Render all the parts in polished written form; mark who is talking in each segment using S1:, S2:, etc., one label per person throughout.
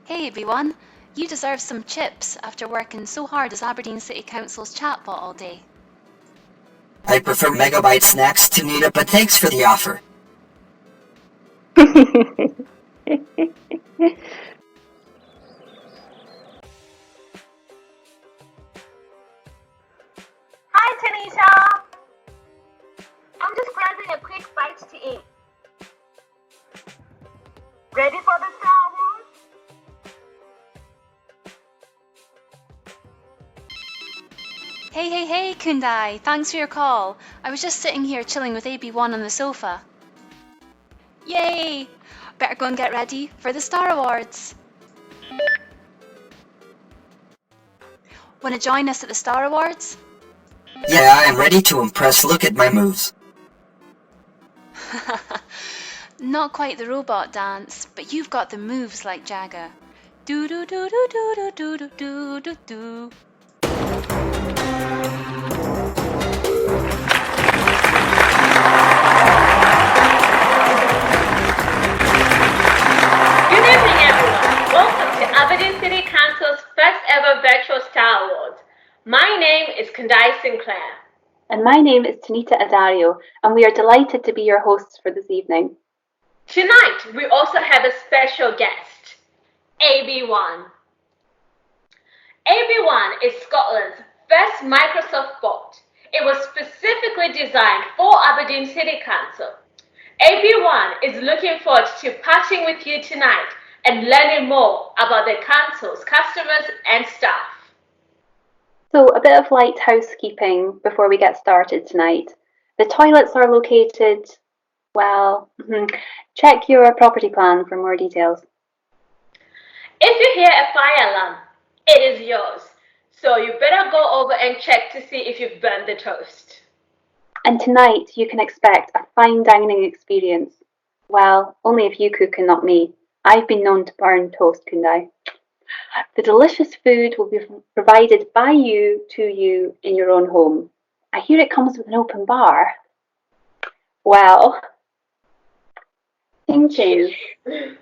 S1: Hey everyone, you deserve some chips after working so hard as Aberdeen City Council's chatbot all day.
S2: I prefer Megabyte snacks to Nita, but thanks for the offer.
S3: Hi, Tanisha. I'm just grabbing a quick bite to eat. Ready for the Star Wars?
S1: Hey, Kundai, thanks for your call. I was just sitting here chilling with AB1 on the sofa. Yay! Better go and get ready for the Star Awards. Want to join us at the Star Awards?
S2: Yeah, I am ready to impress. Look at my moves.
S1: Not quite the robot dance, but you've got the moves like Jagger. Do do do do do do do do do do.
S3: Good evening, everyone. Welcome to Aberdeen City Council's first ever virtual Star Awards. My name is Kundai Sinclair.
S4: And my name is Tanita Adario, and we are delighted to be your hosts for this evening.
S3: Tonight, we also have a special guest, AB1. AB1 is Scotland's first Microsoft bot. It was specifically designed for Aberdeen City Council. AB1 is looking forward to partying with you tonight and learning more about the council's customers and staff.
S4: So, a bit of light housekeeping before we get started tonight. The toilets are located, well, check your property plan for more details.
S3: If you hear a fire alarm, it is yours. So you better go over and check to see if you've burned the toast.
S4: And tonight you can expect a fine dining experience. Well, only if you cook and not me. I've been known to burn toast, Kundai. The delicious food will be provided by you to you in your own home. I hear it comes with an open bar. Well, cheers.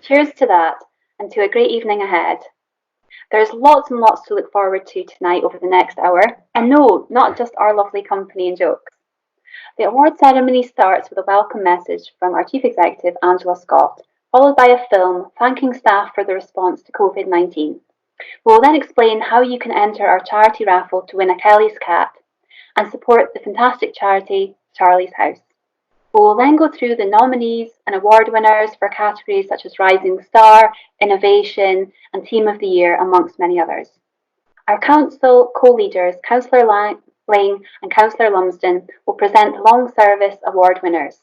S4: Cheers to that and to a great evening ahead. There's lots and lots to look forward to tonight over the next hour. And no, not just our lovely company and jokes. The award ceremony starts with a welcome message from our Chief Executive, Angela Scott, followed by a film thanking staff for the response to COVID-19. We will then explain how you can enter our charity raffle to win a Kelly's cat and support the fantastic charity Charlie's House. We will then go through the nominees and award winners for categories such as Rising Star, Innovation, and Team of the Year, amongst many others. Our council co-leaders, Councillor Lang and Councillor Lumsden, will present the Long Service Award winners.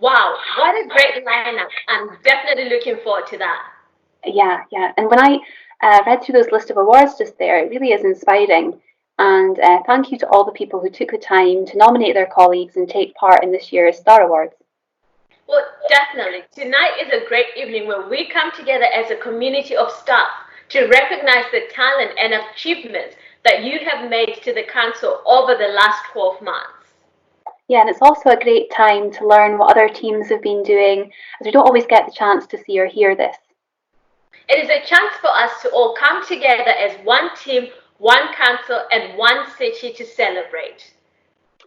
S3: Wow, what a great lineup. I'm definitely looking forward to that.
S4: Yeah. And when I read through those list of awards just there, it really is inspiring. And thank you to all the people who took the time to nominate their colleagues and take part in this year's Star Awards.
S3: Well, definitely. Tonight is a great evening where we come together as a community of staff to recognize the talent and achievements that you have made to the council over the last 12 months.
S4: Yeah, and it's also a great time to learn what other teams have been doing, as we don't always get the chance to see or hear this.
S3: It is a chance for us to all come together as one team, one council, and one city to celebrate.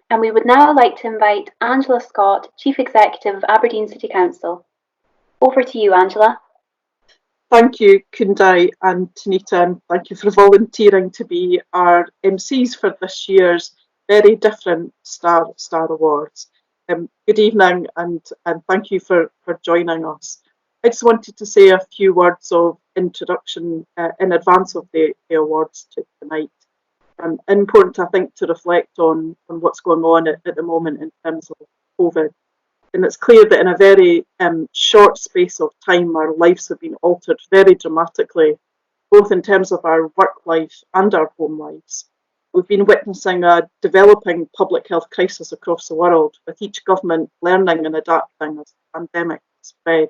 S4: And we would now like to invite Angela Scott, Chief Executive of Aberdeen City Council. Over to you, Angela.
S5: Thank you, Kundai and Tanita, and thank you for volunteering to be our MCs for this year's very different Star Awards. Good evening, and thank you for joining us. I just wanted to say a few words of introduction in advance of the awards tonight. Important, I think, to reflect on what's going on at the moment in terms of COVID. And it's clear that in a very short space of time, our lives have been altered very dramatically, both in terms of our work life and our home lives. We've been witnessing a developing public health crisis across the world, with each government learning and adapting as the pandemic spread.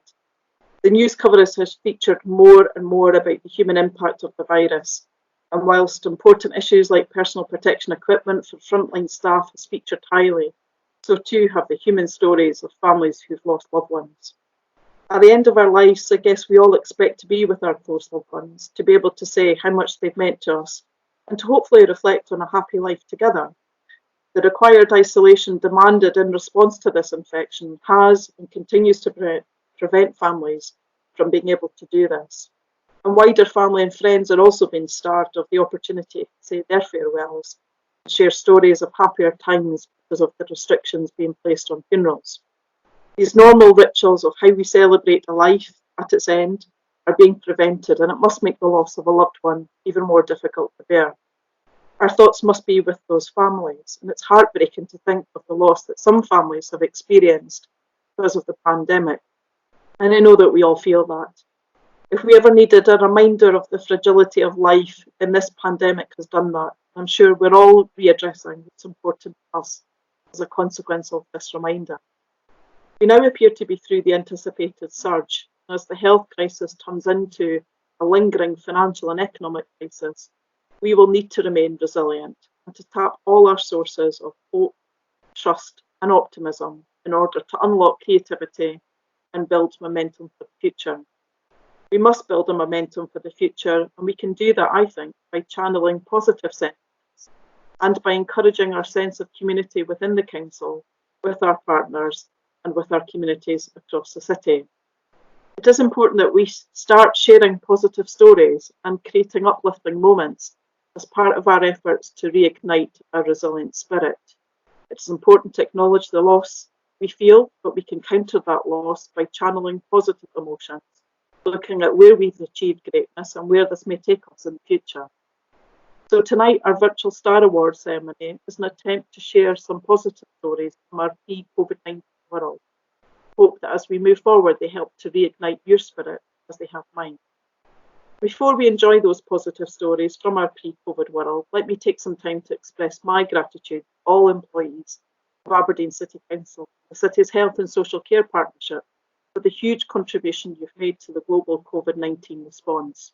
S5: The news coverage has featured more and more about the human impact of the virus. And whilst important issues like personal protection equipment for frontline staff has featured highly, so too have the human stories of families who've lost loved ones. At the end of our lives, I guess we all expect to be with our close loved ones, to be able to say how much they've meant to us, and to hopefully reflect on a happy life together. The required isolation demanded in response to this infection has and continues to prevent families from being able to do this. And wider family and friends are also being starved of the opportunity to say their farewells and share stories of happier times because of the restrictions being placed on funerals. These normal rituals of how we celebrate a life at its end are being prevented, and it must make the loss of a loved one even more difficult to bear. Our thoughts must be with those families, and it's heartbreaking to think of the loss that some families have experienced because of the pandemic. And I know that we all feel that. If we ever needed a reminder of the fragility of life, then this pandemic has done that. I'm sure we're all readdressing what's important to us as a consequence of this reminder. We now appear to be through the anticipated surge. As the health crisis turns into a lingering financial and economic crisis, we will need to remain resilient and to tap all our sources of hope, trust and optimism in order to unlock creativity and build momentum for the future. We must build a momentum for the future, and we can do that, I think, by channeling positive sentiments and by encouraging our sense of community within the council, with our partners and with our communities across the city. It is important that we start sharing positive stories and creating uplifting moments as part of our efforts to reignite our resilient spirit. It is important to acknowledge the loss we feel, but we can counter that loss by channeling positive emotions, looking at where we've achieved greatness and where this may take us in the future. So tonight, our virtual Star Awards ceremony is an attempt to share some positive stories from our pre-COVID-19 world. Hope that as we move forward, they help to reignite your spirit as they have mine. Before we enjoy those positive stories from our pre-COVID world, let me take some time to express my gratitude to all employees of Aberdeen City Council, the city's health and social care partnership, for the huge contribution you've made to the global COVID-19 response.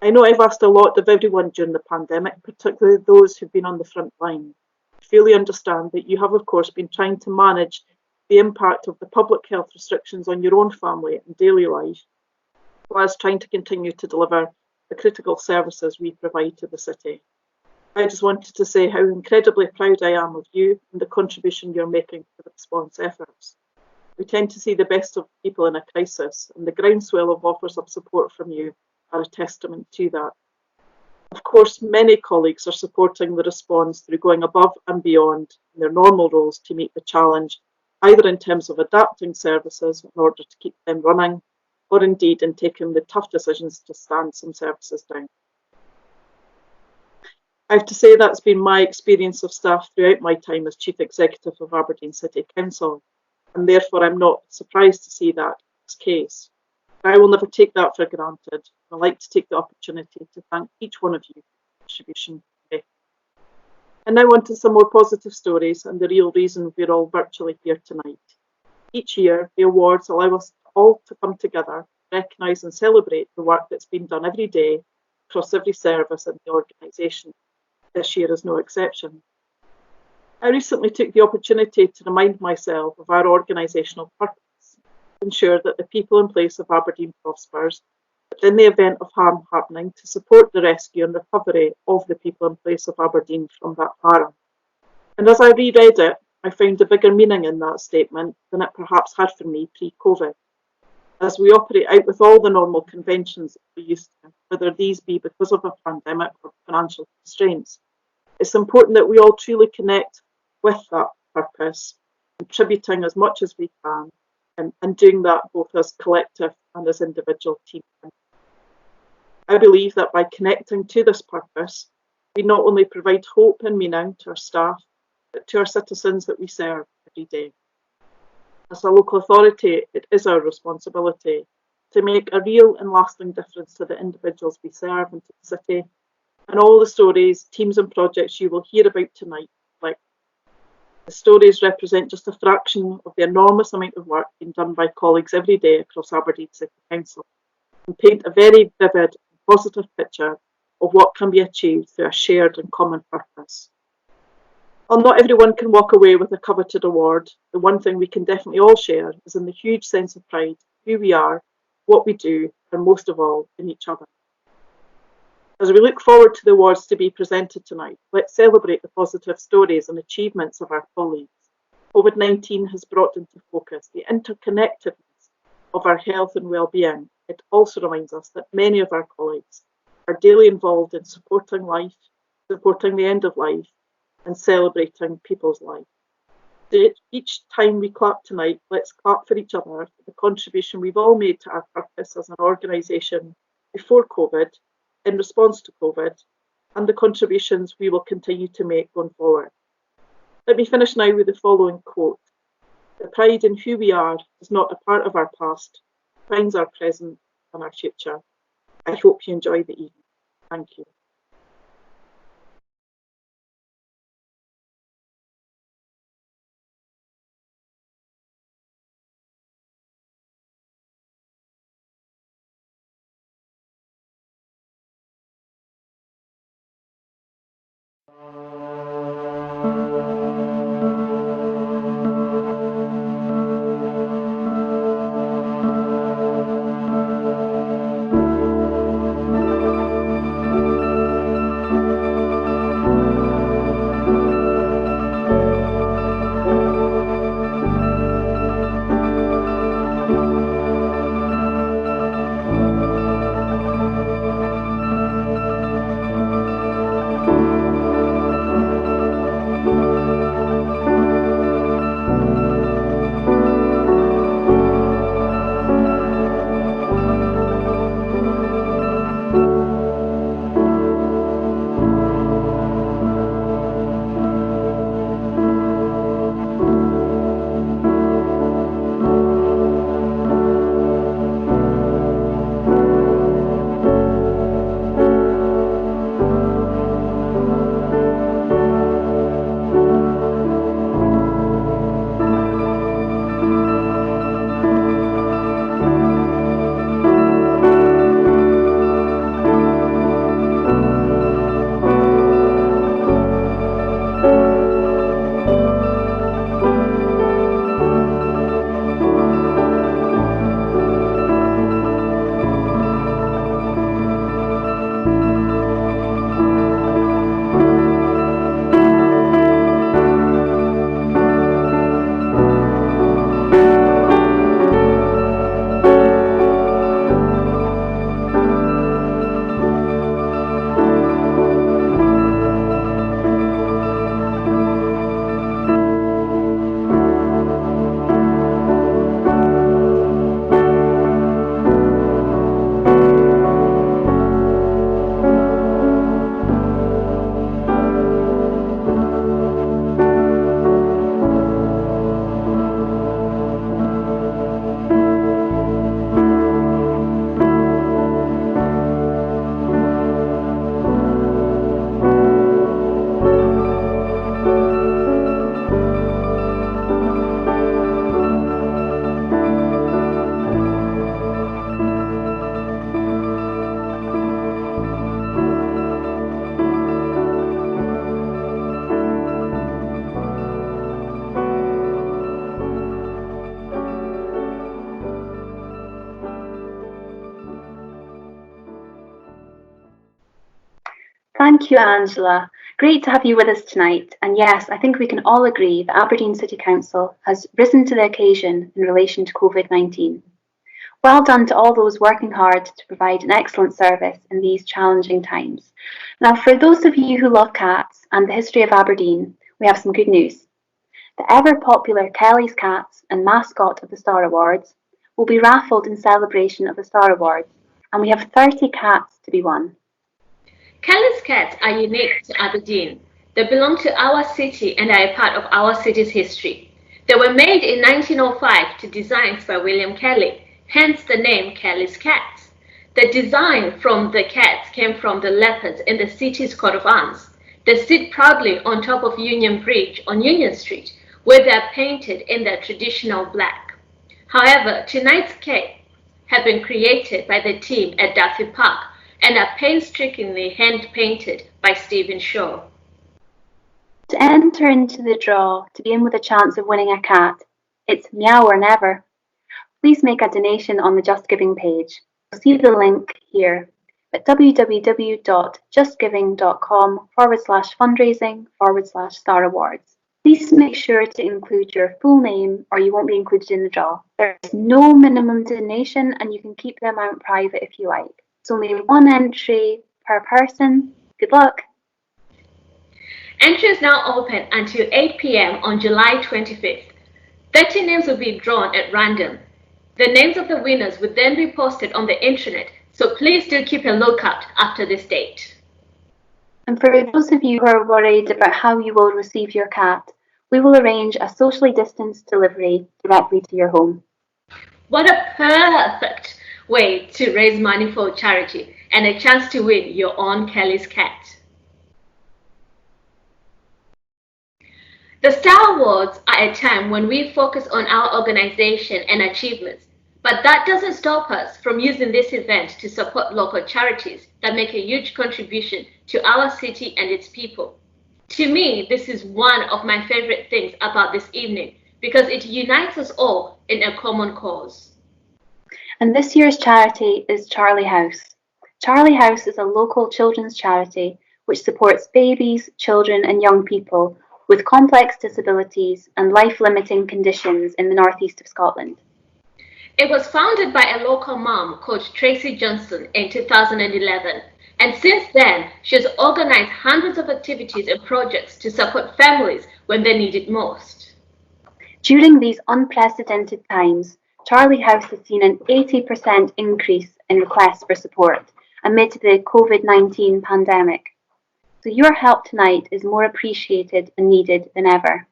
S5: I know I've asked a lot of everyone during the pandemic, particularly those who've been on the front line. I fully understand that you have, of course, been trying to manage the impact of the public health restrictions on your own family and daily life, whilst trying to continue to deliver the critical services we provide to the city. I just wanted to say how incredibly proud I am of you and the contribution you're making to the response efforts. We tend to see the best of people in a crisis, and the groundswell of offers of support from you are a testament to that. Of course, many colleagues are supporting the response through going above and beyond in their normal roles to meet the challenge, either in terms of adapting services in order to keep them running, or indeed in taking the tough decisions to stand some services down. I have to say that's been my experience of staff throughout my time as Chief Executive of Aberdeen City Council, and therefore I'm not surprised to see that as case. I will never take that for granted. I'd like to take the opportunity to thank each one of you for your contribution today. And now on to some more positive stories and the real reason we're all virtually here tonight. Each year, the awards allow us all to come together, recognise and celebrate the work that's been done every day across every service in the organisation. This year is no exception. I recently took the opportunity to remind myself of our organisational purpose, to ensure that the people in place of Aberdeen prospers, but in the event of harm happening, to support the rescue and recovery of the people in place of Aberdeen from that harm. And as I reread it, I found a bigger meaning in that statement than it perhaps had for me pre-COVID. As we operate out with all the normal conventions that we used to, whether these be because of a pandemic or financial constraints, it's important that we all truly connect with that purpose, contributing as much as we can, and doing that both as collective and as individual teams. I believe that by connecting to this purpose, we not only provide hope and meaning to our staff, but to our citizens that we serve every day. As a local authority, it is our responsibility to make a real and lasting difference to the individuals we serve and to the city, and all the stories, teams and projects you will hear about tonight. Like, the stories represent just a fraction of the enormous amount of work being done by colleagues every day across Aberdeen City Council, and paint a very vivid and positive picture of what can be achieved through a shared and common purpose. While not everyone can walk away with a coveted award, the one thing we can definitely all share is in the huge sense of pride who we are, what we do, and most of all, in each other. As we look forward to the awards to be presented tonight, let's celebrate the positive stories and achievements of our colleagues. COVID-19 has brought into focus the interconnectedness of our health and well-being. It also reminds us that many of our colleagues are daily involved in supporting life, supporting the end of life, and celebrating people's life. Each time we clap tonight, let's clap for each other for the contribution we've all made to our purpose as an organisation before COVID, in response to COVID, and the contributions we will continue to make going forward. Let me finish now with the following quote. The pride in who we are is not a part of our past, it defines our present and our future. I hope you enjoy the evening. Thank you.
S4: Thank you, Angela. Great to have you with us tonight. And yes, I think we can all agree that Aberdeen City Council has risen to the occasion in relation to COVID-19. Well done to all those working hard to provide an excellent service in these challenging times. Now, for those of you who love cats and the history of Aberdeen, we have some good news. The ever popular Kelly's Cats and mascot of the Star Awards will be raffled in celebration of the Star Awards, and we have 30 cats to be won.
S3: Kelly's cats are unique to Aberdeen. They belong to our city and are a part of our city's history. They were made in 1905 to designs by William Kelly, hence the name Kelly's Cats. The design from the cats came from the leopards in the city's coat of arms. They sit proudly on top of Union Bridge on Union Street, where they are painted in their traditional black. However, tonight's cats have been created by the team at Duffy Park and are painstakingly hand-painted by Stephen Shaw.
S4: To enter into the draw to be in with a chance of winning a cat, it's meow or never. please make a donation on the Just Giving page. You'll see the link here at www.justgiving.com/fundraising/Star Awards. Please make sure to include your full name or you won't be included in the draw. There is no minimum donation and you can keep the amount private if you like. It's only one entry per person. Good luck.
S3: Entry is now open until 8 p.m. on July 25th. 30 names will be drawn at random. The names of the winners will then be posted on the intranet, so please do keep a lookout after this date.
S4: And for those of you who are worried about how you will receive your cat, we will arrange a socially distanced delivery directly to your home.
S3: What a perfect way to raise money for charity and a chance to win your own Kelly's cat. The Star Awards are a time when we focus on our organization and achievements, but that doesn't stop us from using this event to support local charities that make a huge contribution to our city and its people. To me, this is one of my favorite things about this evening because it unites us all in a common cause.
S4: And this year's charity is Charlie House. Charlie House is a local children's charity which supports babies, children and young people with complex disabilities and life-limiting conditions in the northeast of Scotland.
S3: It was founded by a local mom called Tracy Johnson in 2011, and since then she has organized hundreds of activities and projects to support families when they need it most.
S4: During these unprecedented times, Charlie House has seen an 80% increase in requests for support amid the COVID-19 pandemic. So your help tonight is more appreciated and needed than ever.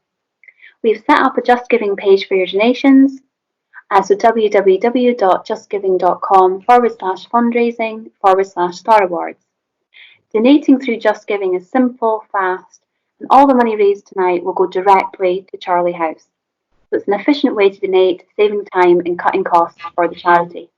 S4: We've set up a Just Giving page for your donations, so www.justgiving.com/fundraising/Star Awards. Donating through Just Giving is simple, fast, and all the money raised tonight will go directly to Charlie House. So it's an efficient way to donate, saving time and cutting costs for the charity.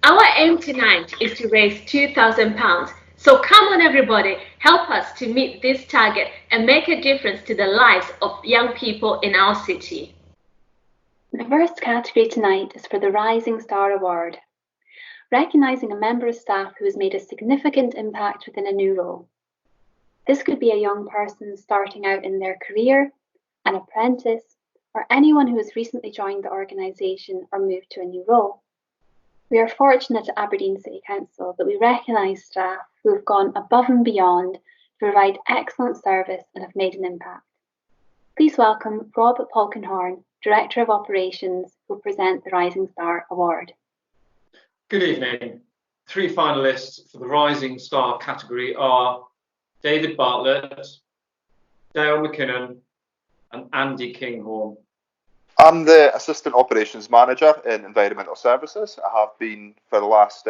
S3: Our aim tonight is to raise £2,000. So come on everybody, help us to meet this target and make a difference to the lives of young people in our city.
S4: The first category tonight is for the Rising Star Award, recognising a member of staff who has made a significant impact within a new role. This could be a young person starting out in their career, an apprentice, or anyone who has recently joined the organisation or moved to a new role. We are fortunate at Aberdeen City Council that we recognise staff who have gone above and beyond to provide excellent service and have made an impact. Please welcome Rob Polkinghorne, Director of Operations, who will present the Rising Star Award.
S6: Good evening. 3 finalists for the Rising Star category are David Bartlett, Dale McKinnon and Andy Kinghorn.
S7: I'm the Assistant Operations Manager in Environmental Services. I have been for the last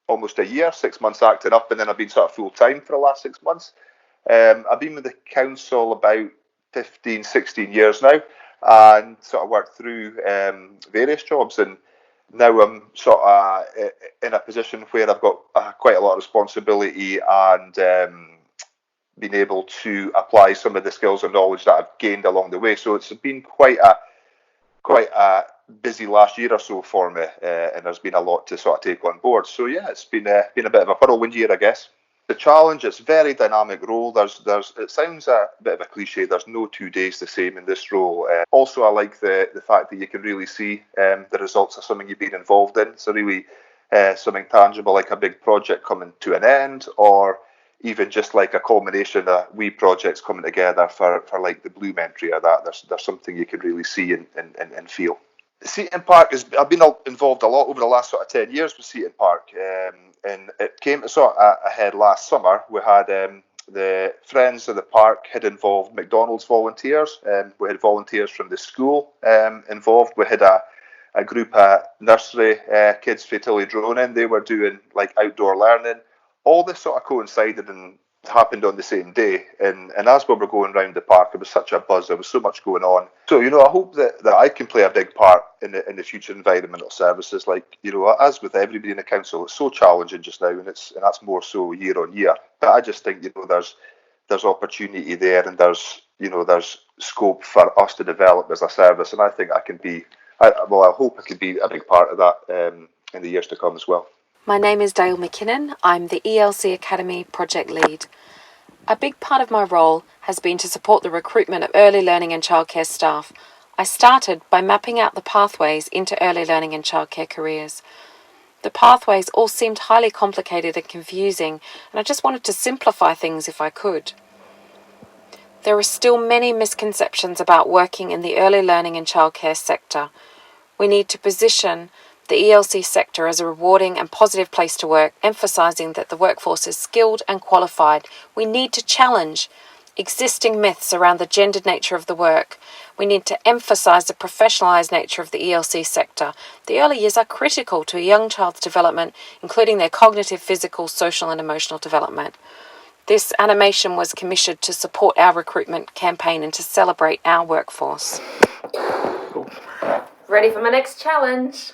S7: almost a year, 6 months acting up, and then I've been sort of full-time for the last 6 months. I've been with the council about 15, 16 years now, and sort of worked through various jobs, and now I'm sort of in a position where I've got quite a lot of responsibility and been able to apply some of the skills and knowledge that I've gained along the way. So it's been quite a busy last year or so for me, and there's been a lot to sort of take on board. So yeah, it's been a bit of a whirlwind year, I guess. The challenge, it's a very dynamic role. It sounds a bit of a cliche. There's no 2 days the same in this role. Also, I like the fact that you can really see the results of something you've been involved in. So really something tangible, like a big project coming to an end, or even just like a culmination of wee projects coming together for like the Bloom entry or that. There's something you can really see and feel. Seaton Park I've been involved a lot over the last sort of 10 years with Seaton Park, and it came to sort of ahead last summer. We had the Friends of the Park had involved McDonald's volunteers, we had volunteers from the school involved. We had a group of nursery kids for Tillydronan. They were doing like outdoor learning. All this sort of coincided and happened on the same day, and as we were going around the park, it was such a buzz. There was so much going on. So I hope that I can play a big part in the future environmental services. Like as with everybody in the council, it's so challenging just now, and that's more so year on year. But I just think there's opportunity there, and there's scope for us to develop as a service, and I think I can be I hope I could be a big part of that in the years to come as well.
S8: My name is Dale McKinnon. I'm the ELC Academy Project Lead. A big part of my role has been to support the recruitment of early learning and childcare staff. I started by mapping out the pathways into early learning and childcare careers. The pathways all seemed highly complicated and confusing, and I just wanted to simplify things if I could. There are still many misconceptions about working in the early learning and childcare sector. We need to position the ELC sector as a rewarding and positive place to work, emphasising that the workforce is skilled and qualified. We need to challenge existing myths around the gendered nature of the work. We need to emphasise the professionalised nature of the ELC sector. The early years are critical to a young child's development, including their cognitive, physical, social and emotional development. This animation was commissioned to support our recruitment campaign and to celebrate our workforce.
S9: Cool.
S8: Ready for my next challenge?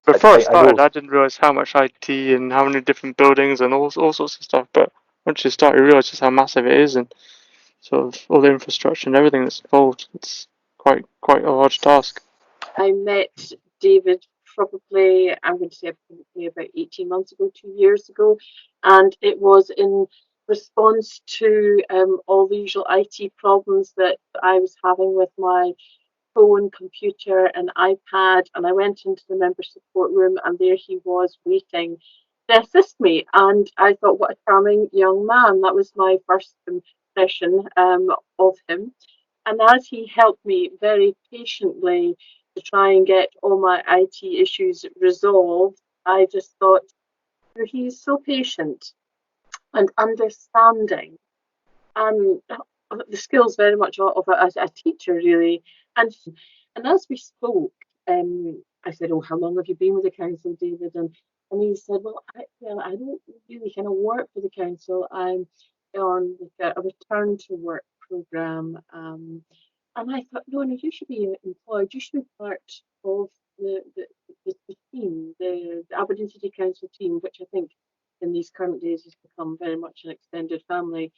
S9: Before I started, I didn't realise how much IT and how many different buildings and all sorts of stuff. But once you start, you realise just how massive it is and sort of all the infrastructure and everything that's involved. It's quite a large task.
S5: I met David probably, I'm going to say probably about 18 months ago, 2 years ago, and it was in response to all the usual IT problems that I was having with my phone, computer and iPad, and I went into the member support room and there he was waiting to assist me, and I thought, what a charming young man. That was my first impression of him, and as he helped me very patiently to try and get all my IT issues resolved, I just thought, he's so patient and understanding, and the skills very much of a teacher really. And as we spoke, I said, "Oh, how long have you been with the council, David?" And he said, "Well, I don't really kind of work for the council. I'm on like a return to work program." And I thought, no, you should be employed. You should be part of the team, the Aberdeen City Council team, which I think in these current days has become very much an extended family.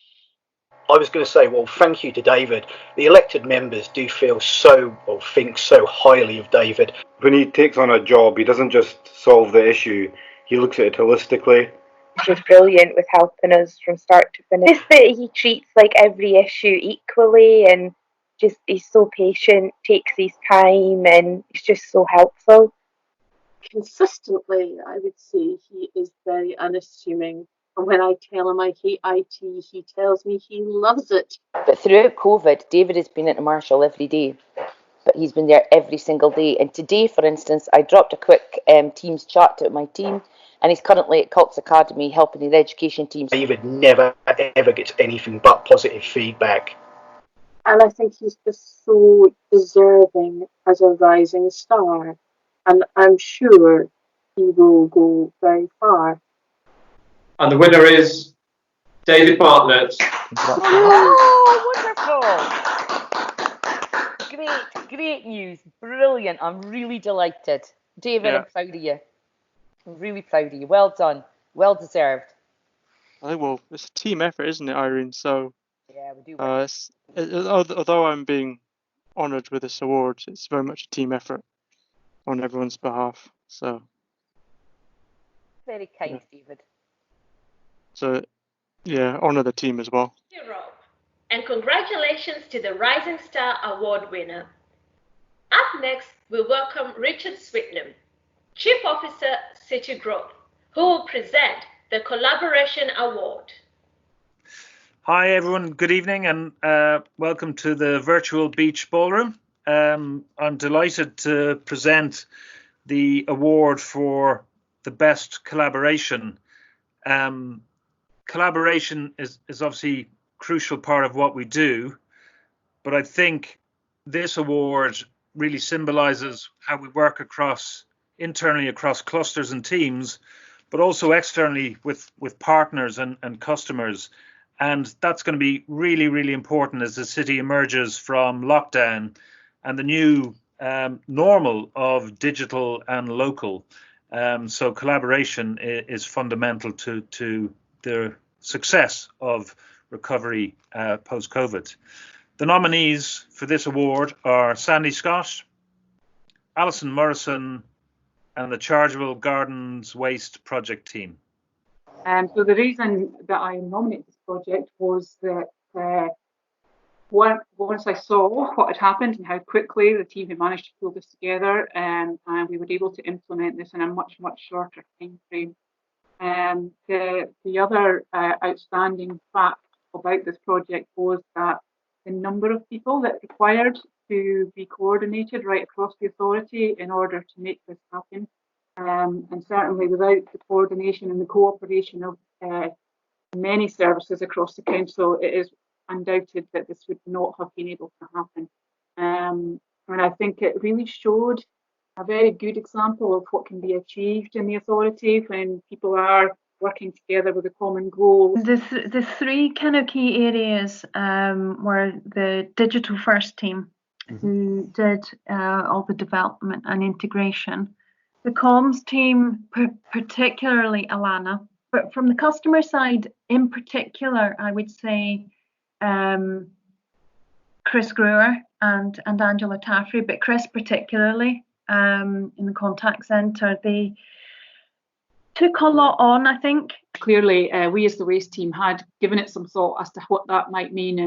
S10: I was going to say, well, thank you to David. The elected members do think so highly of David.
S11: When he takes on a job, he doesn't just solve the issue, he looks at it holistically.
S12: He's brilliant with helping us from start to finish. Just that he treats like every issue equally, and just he's so patient, takes his time, and he's just so helpful.
S5: Consistently, I would say he is very unassuming. And when I tell him I hate IT, he tells me he loves it.
S13: But throughout COVID, David has been at Marshall every day. But he's been there every single day. And today, for instance, I dropped a quick Teams chat to my team, and he's currently at Cults Academy helping the education team.
S10: David never, ever gets anything but positive feedback.
S5: And I think he's just so deserving as a rising star. And I'm sure he will go very far.
S6: And the winner is David Bartlett.
S13: Oh, wonderful! Great news. Brilliant. I'm really delighted. David, I'm proud of you. I'm really proud of you. Well done. Well deserved.
S9: I think, well, it's a team effort, isn't it, Irene? So,
S13: yeah, we do.
S9: Although I'm being honoured with this award, it's very much a team effort on everyone's behalf. So.
S13: Very kind, David.
S9: So, yeah, honour the team as well.
S3: Thank you, Rob. And congratulations to the Rising Star Award winner. Up next, we welcome Richard Sweetnam, Chief Officer, City Growth, who will present the Collaboration Award.
S14: Hi, everyone. Good evening and welcome to the virtual beach ballroom. I'm delighted to present the award for the best collaboration. Collaboration is obviously a crucial part of what we do, but I think this award really symbolises how we work internally across clusters and teams, but also externally with partners and customers. And that's going to be really, really important as the city emerges from lockdown and the new normal of digital and local. So collaboration is fundamental to the success of recovery post-COVID. The nominees for this award are Sandy Scott, Alison Morrison and the Chargeable Gardens Waste Project team.
S15: So the reason that I nominated this project was that once I saw what had happened and how quickly the team had managed to pull this together, and we were able to implement this in a much shorter time frame. The other outstanding fact about this project was that the number of people that required to be coordinated right across the authority in order to make this happen. And certainly without the coordination and the cooperation of many services across the council, it is undoubted that this would not have been able to happen. And I think it really showed a very good example of what can be achieved in the authority when people are working together with a common goal.
S16: The three kind of key areas were the digital first team, who did all the development and integration. The comms team, particularly Alana, but from the customer side in particular, I would say Chris Brewer and Angela Taffrey, but Chris particularly in the contact centre. They took a lot on, I think.
S15: Clearly, we as the waste team had given it some thought as to what that might mean,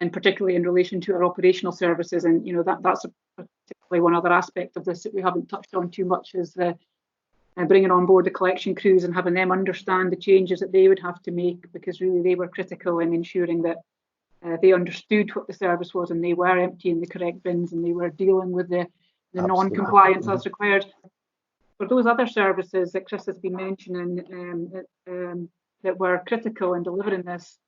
S15: and particularly in relation to our operational services. And that's particularly one other aspect of this that we haven't touched on too much, is the bringing on board the collection crews and having them understand the changes that they would have to make, because really they were critical in ensuring that they understood what the service was and they were emptying the correct bins and they were dealing with the non-compliance as required. For those other services that Chris has been mentioning that were critical in delivering this,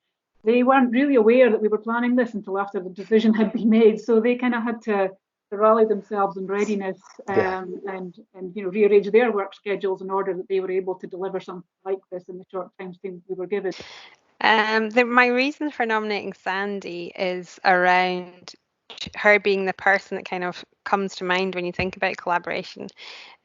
S15: they weren't really aware that we were planning this until after the decision had been made. So they kind of had to rally themselves in readiness and rearrange their work schedules in order that they were able to deliver something like this in the short time frame we were given.
S17: My reason for nominating Sandy is around her being the person that kind of comes to mind when you think about collaboration,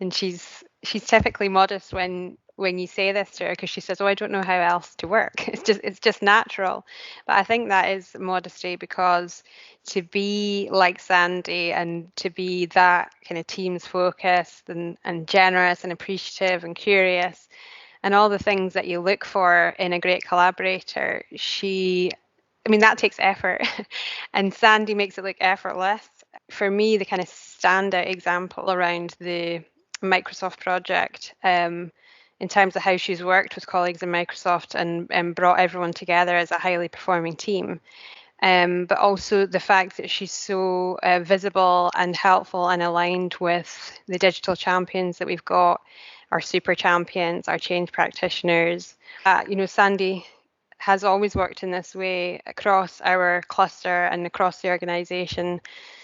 S17: and she's typically modest when you say this to her, because she says, "Oh, I don't know how else to work. It's just natural." But I think that is modesty, because to be like Sandy and to be that kind of teams focused and generous and appreciative and curious and all the things that you look for in a great collaborator, that takes effort. And Sandy makes it look effortless. For me, the kind of standout example around the Microsoft project, in terms of how she's worked with colleagues in Microsoft and brought everyone together as a highly performing team. But also the fact that she's so visible and helpful and aligned with the digital champions that we've got, our super champions, our change practitioners. Sandy has always worked in this way across our cluster and across the organisation.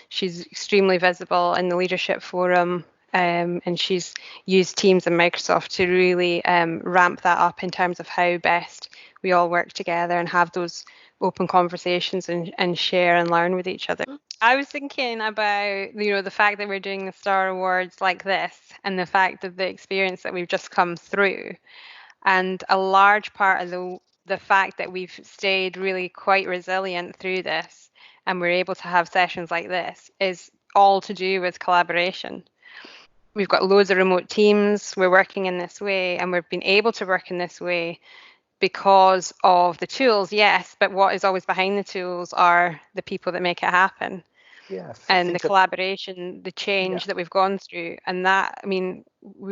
S17: She's extremely visible in the leadership forum, and she's used Teams and Microsoft to really ramp that up in terms of how best we all work together and have those open conversations and share and learn with each other. I was thinking about the fact that we're doing the Star Awards like this, and the fact of the experience that we've just come through, and a large part of the fact that we've stayed really quite resilient through this and we're able to have sessions like this is all to do with collaboration. We've got loads of remote teams, we're working in this way, and we've been able to work in this way because of the tools, yes, but what is always behind the tools are the people that make it happen. And the collaboration, the change that we've gone through, and that, we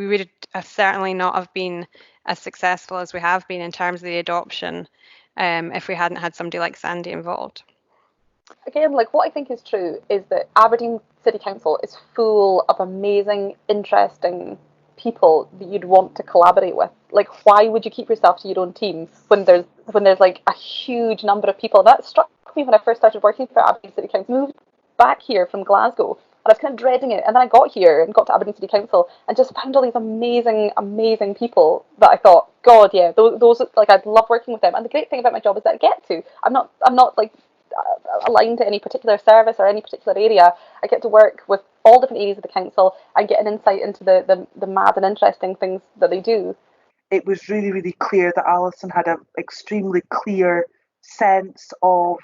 S17: would have certainly not have been as successful as we have been in terms of the adoption if we hadn't had somebody like Sandy involved.
S18: Again, what I think is true is that Aberdeen City Council is full of amazing, interesting people that you'd want to collaborate with. Why would you keep yourself to your own teams when there's a huge number of people? That struck me when I first started working for Aberdeen City Council. Moved back here from Glasgow, and I was kind of dreading it, and then I got here and got to Aberdeen City Council and just found all these amazing people that I thought, God, yeah, those I'd love working with them. And the great thing about my job is that I get to. I'm not aligned to any particular service or any particular area. I get to work with all different areas of the council and get an insight into the mad and interesting things that they do.
S19: It was really, really clear that Alison had an extremely clear sense of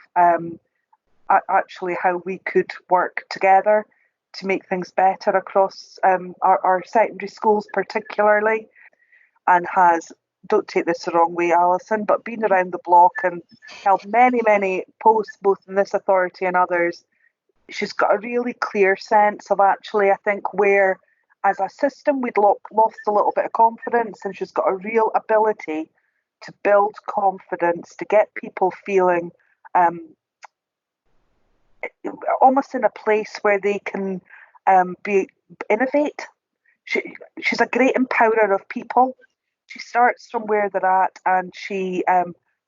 S19: actually how we could work together. to make things better across our secondary schools particularly, and has, don't take this the wrong way, Alison, but been around the block and held many posts both in this authority and others. She's got a really clear sense of actually, I think, where as a system we'd lost a little bit of confidence, and she's got a real ability to build confidence, to get people feeling almost in a place where they can innovate. She's a great empowerer of people. She starts from where they're at, and she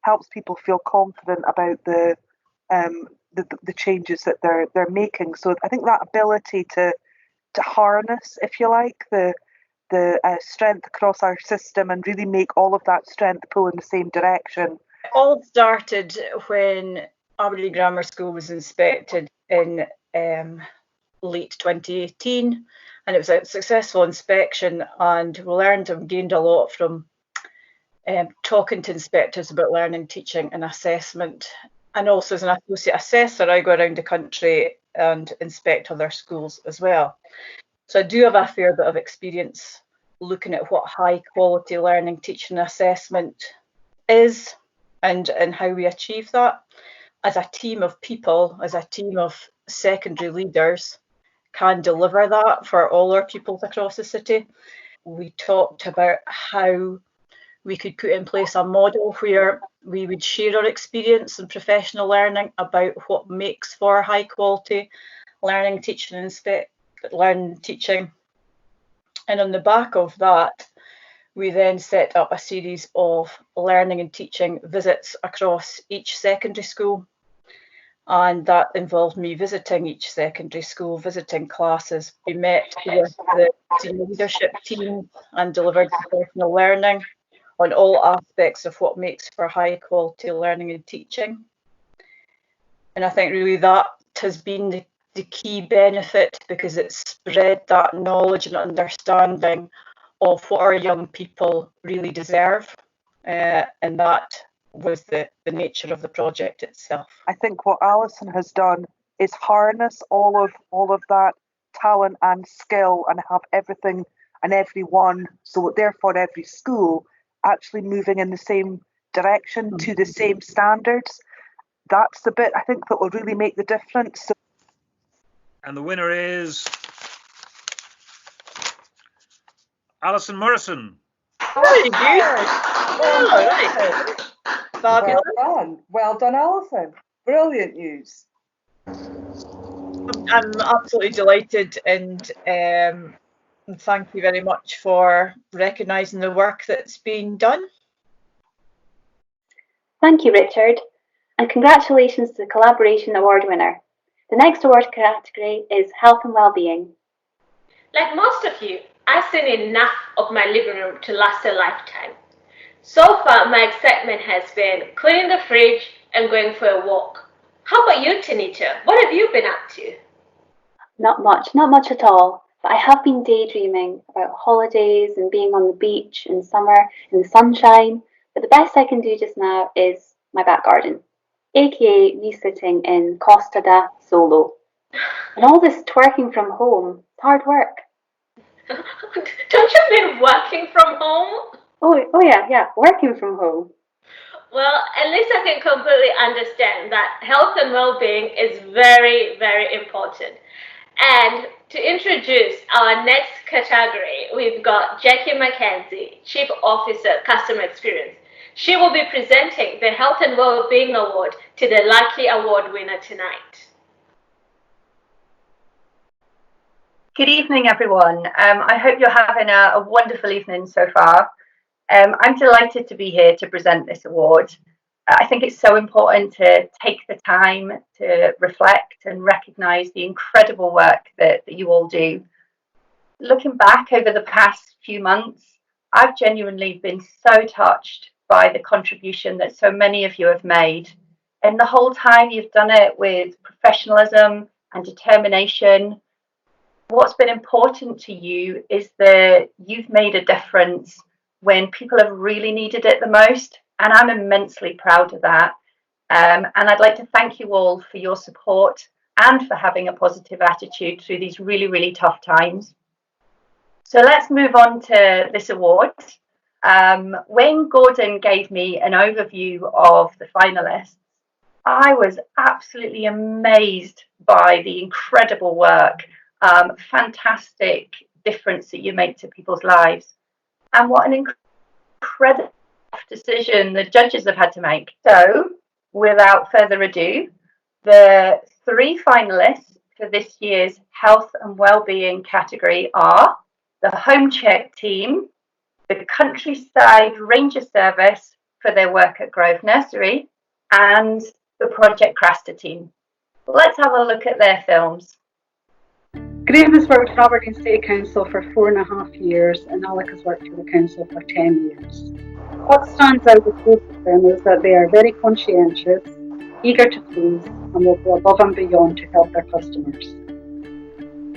S19: helps people feel confident about the changes that they're making. So I think that ability to harness, if you like, the strength across our system and really make all of that strength pull in the same direction.
S20: It all started when Aberdeen Grammar School was inspected in late 2018, and it was a successful inspection, and we learned and gained a lot from talking to inspectors about learning, teaching and assessment. And also as an associate assessor, I go around the country and inspect other schools as well. So I do have a fair bit of experience looking at what high quality learning, teaching and assessment is and how we achieve that. As a team of people, as a team of secondary leaders, can deliver that for all our pupils across the city. We talked about how we could put in place a model where we would share our experience in professional learning about what makes for high quality learning, teaching and teaching. And on the back of that, we then set up a series of learning and teaching visits across each secondary school. And that involved me visiting each secondary school, visiting classes. We met with the senior leadership team and delivered professional learning on all aspects of what makes for high quality learning and teaching. And I think really that has been the key benefit, because it's spread that knowledge and understanding of what our young people really deserve. And that was the nature of the project itself.
S19: I think what Alison has done is harness all of that talent and skill and have everything and everyone, so therefore every school, actually moving in the same direction to the same standards. That's the bit I think that will really make the difference.
S14: And the winner is Alison Morrison.
S20: Very good. All right. Fabulous.
S19: Well done, Alison. Brilliant news.
S20: I'm absolutely delighted, and thank you very much for recognising the work that's being done.
S4: Thank you, Richard, and congratulations to the Collaboration Award winner. The next award category is Health and Wellbeing.
S3: Like most of you, I've seen enough of my living room to last a lifetime. So far, my excitement has been cleaning the fridge and going for a walk. How about you, Tanita? What have you been up to?
S4: Not much at all. But I have been daydreaming about holidays and being on the beach in summer in the sunshine. But the best I can do just now is my back garden, aka me sitting in Costa da Solo. And all this twerking from home, it's hard work.
S3: Don't you mean working from home?
S4: Oh yeah, working from home.
S3: Well, at least I can completely understand that health and well-being is very, very important. And to introduce our next category, we've got Jackie McKenzie, Chief Officer, Customer Experience. She will be presenting the Health and Wellbeing Award to the lucky award winner tonight.
S21: Good evening, everyone. I hope you're having a wonderful evening so far. I'm delighted to be here to present this award. I think it's so important to take the time to reflect and recognise the incredible work that you all do. Looking back over the past few months, I've genuinely been so touched by the contribution that so many of you have made. And the whole time you've done it with professionalism and determination. What's been important to you is that you've made a difference when people have really needed it the most. And I'm immensely proud of that. And I'd like to thank you all for your support and for having a positive attitude through these really, really tough times. So let's move on to this award. When Gordon gave me an overview of the finalists, I was absolutely amazed by the incredible work, fantastic difference that you make to people's lives, and what an incredible decision the judges have had to make. So, without further ado, the 3 finalists for this year's Health and Wellbeing category are the Home Check team, the Countryside Ranger Service for their work at Grove Nursery, and the Project Crasta team. Let's have a look at their films.
S2: Graham has worked for Aberdeen City Council for 4.5 years and Alec has worked for the council for 10 years. What stands out with both of them is that they are very conscientious, eager to please, and will go above and beyond to help their customers.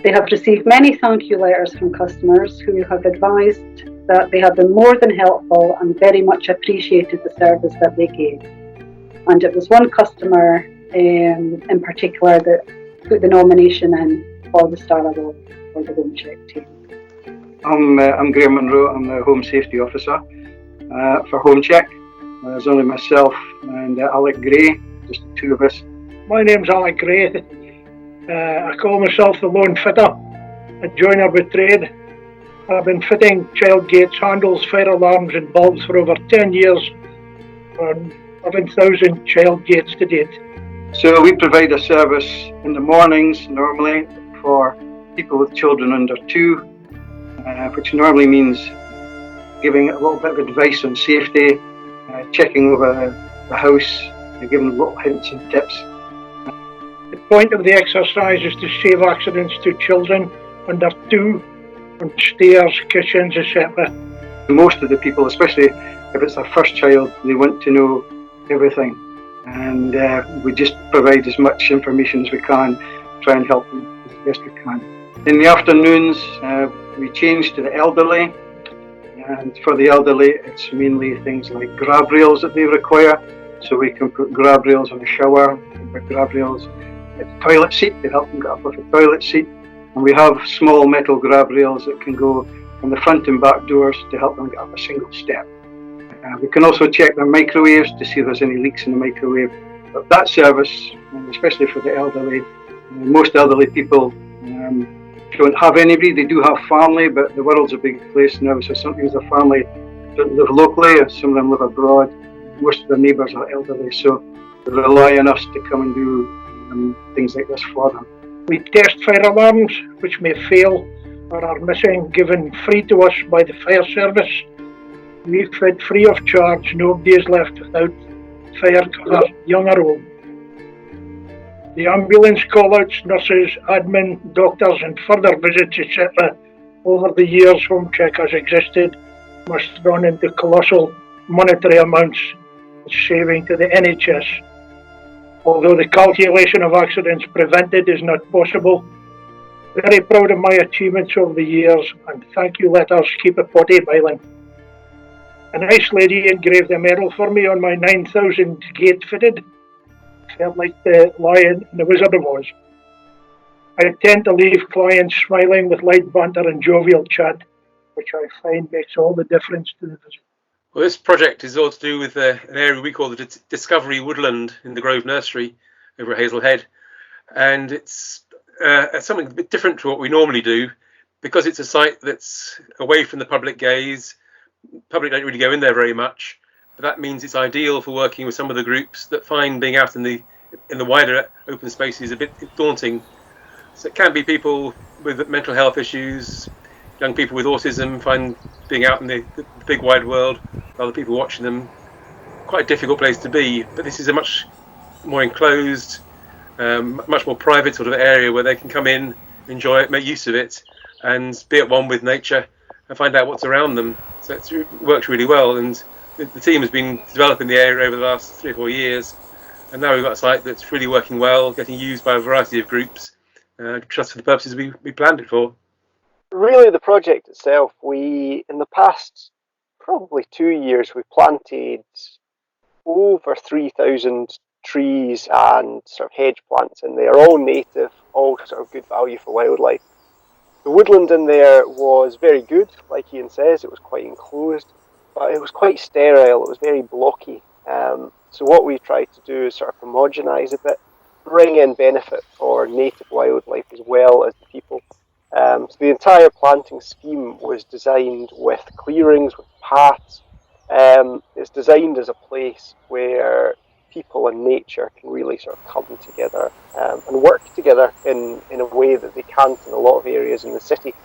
S2: They have received many thank you letters from customers who have advised that they have been more than helpful and very much appreciated the service that they gave. And it was one customer in particular that put the nomination in for the Star Award for the Home Check team.
S10: I'm Graham Munro. I'm the Home Safety Officer for Home Check. There's only myself and Alec Gray, just the 2 of us.
S22: My name's Alec Gray. I call myself the lone fitter, a joiner with trade. I've been fitting child gates, handles, fire alarms and bulbs for over 10 years on 11,000 child gates to date.
S10: So we provide a service in the mornings normally for people with children under 2, which normally means giving a little bit of advice on safety, checking over the house, giving little hints and tips.
S22: The point of the exercise is to save accidents to children under 2 on stairs, kitchens, etc.
S10: Most of the people, especially if it's their first child, they want to know everything, and we just provide as much information as we can, try and help them as best we can. In the afternoons, we change to the elderly, and for the elderly it's mainly things like grab rails that they require, so we can put grab rails on the shower, we can put grab rails at the toilet seat to help them get up off the toilet seat, and we have small metal grab rails that can go from the front and back doors to help them get up a single step. We can also check their microwaves to see if there's any leaks in the microwave. But that service, especially for the elderly, most elderly people don't have anybody. They do have family, but the world's a big place now, so sometimes their family don't live locally, and some of them live abroad. Most of their neighbours are elderly, so they rely on us to come and do things like this for them.
S22: We test fire alarms which may fail or are missing, given free to us by the fire service. We fit free of charge, nobody is left without fire cover, young or old. The ambulance call-outs, nurses, admin, doctors and further visits, etc. over the years Home Check has existed must run into colossal monetary amounts, saving to the NHS. Although the calculation of accidents prevented is not possible, very proud of my achievements over the years, and thank you letters keep a potty boiling. A nice lady engraved a medal for me on my 9,000 gate fitted. Felt like the Lion and the Wizard of Oz. I tend to leave clients smiling with light banter and jovial chat, which I find makes all the difference to the visit.
S23: Well, this project is all to do with an area we call the Discovery Woodland in the Grove Nursery over at Hazelhead. And it's something a bit different to what we normally do, because it's a site that's away from the public gaze. Public don't really go in there very much, but that means it's ideal for working with some of the groups that find being out in the wider open spaces a bit daunting. So it can be people with mental health issues, young people with autism find being out in the big wide world, other people watching them, quite a difficult place to be. But this is a much more enclosed, much more private sort of area where they can come in, enjoy it, make use of it, and be at one with nature and find out what's around them. So it works really well, and the team has been developing the area over the last 3 or 4 years, and now we've got a site that's really working well, getting used by a variety of groups, just for the purposes we planned it for.
S24: Really, the project itself, in the past probably 2 years, we planted over 3,000 trees and sort of hedge plants in there, all native, all sort of good value for wildlife. The woodland in there was very good, like Ian says, it was quite enclosed, but it was quite sterile, it was very blocky. So what we tried to do is sort of homogenise a bit, bring in benefit for native wildlife as well as the people. So the entire planting scheme was designed with clearings, with paths. It's designed as a place where people and nature can really sort of come together and work together in a way that they can't in a lot of areas in the city.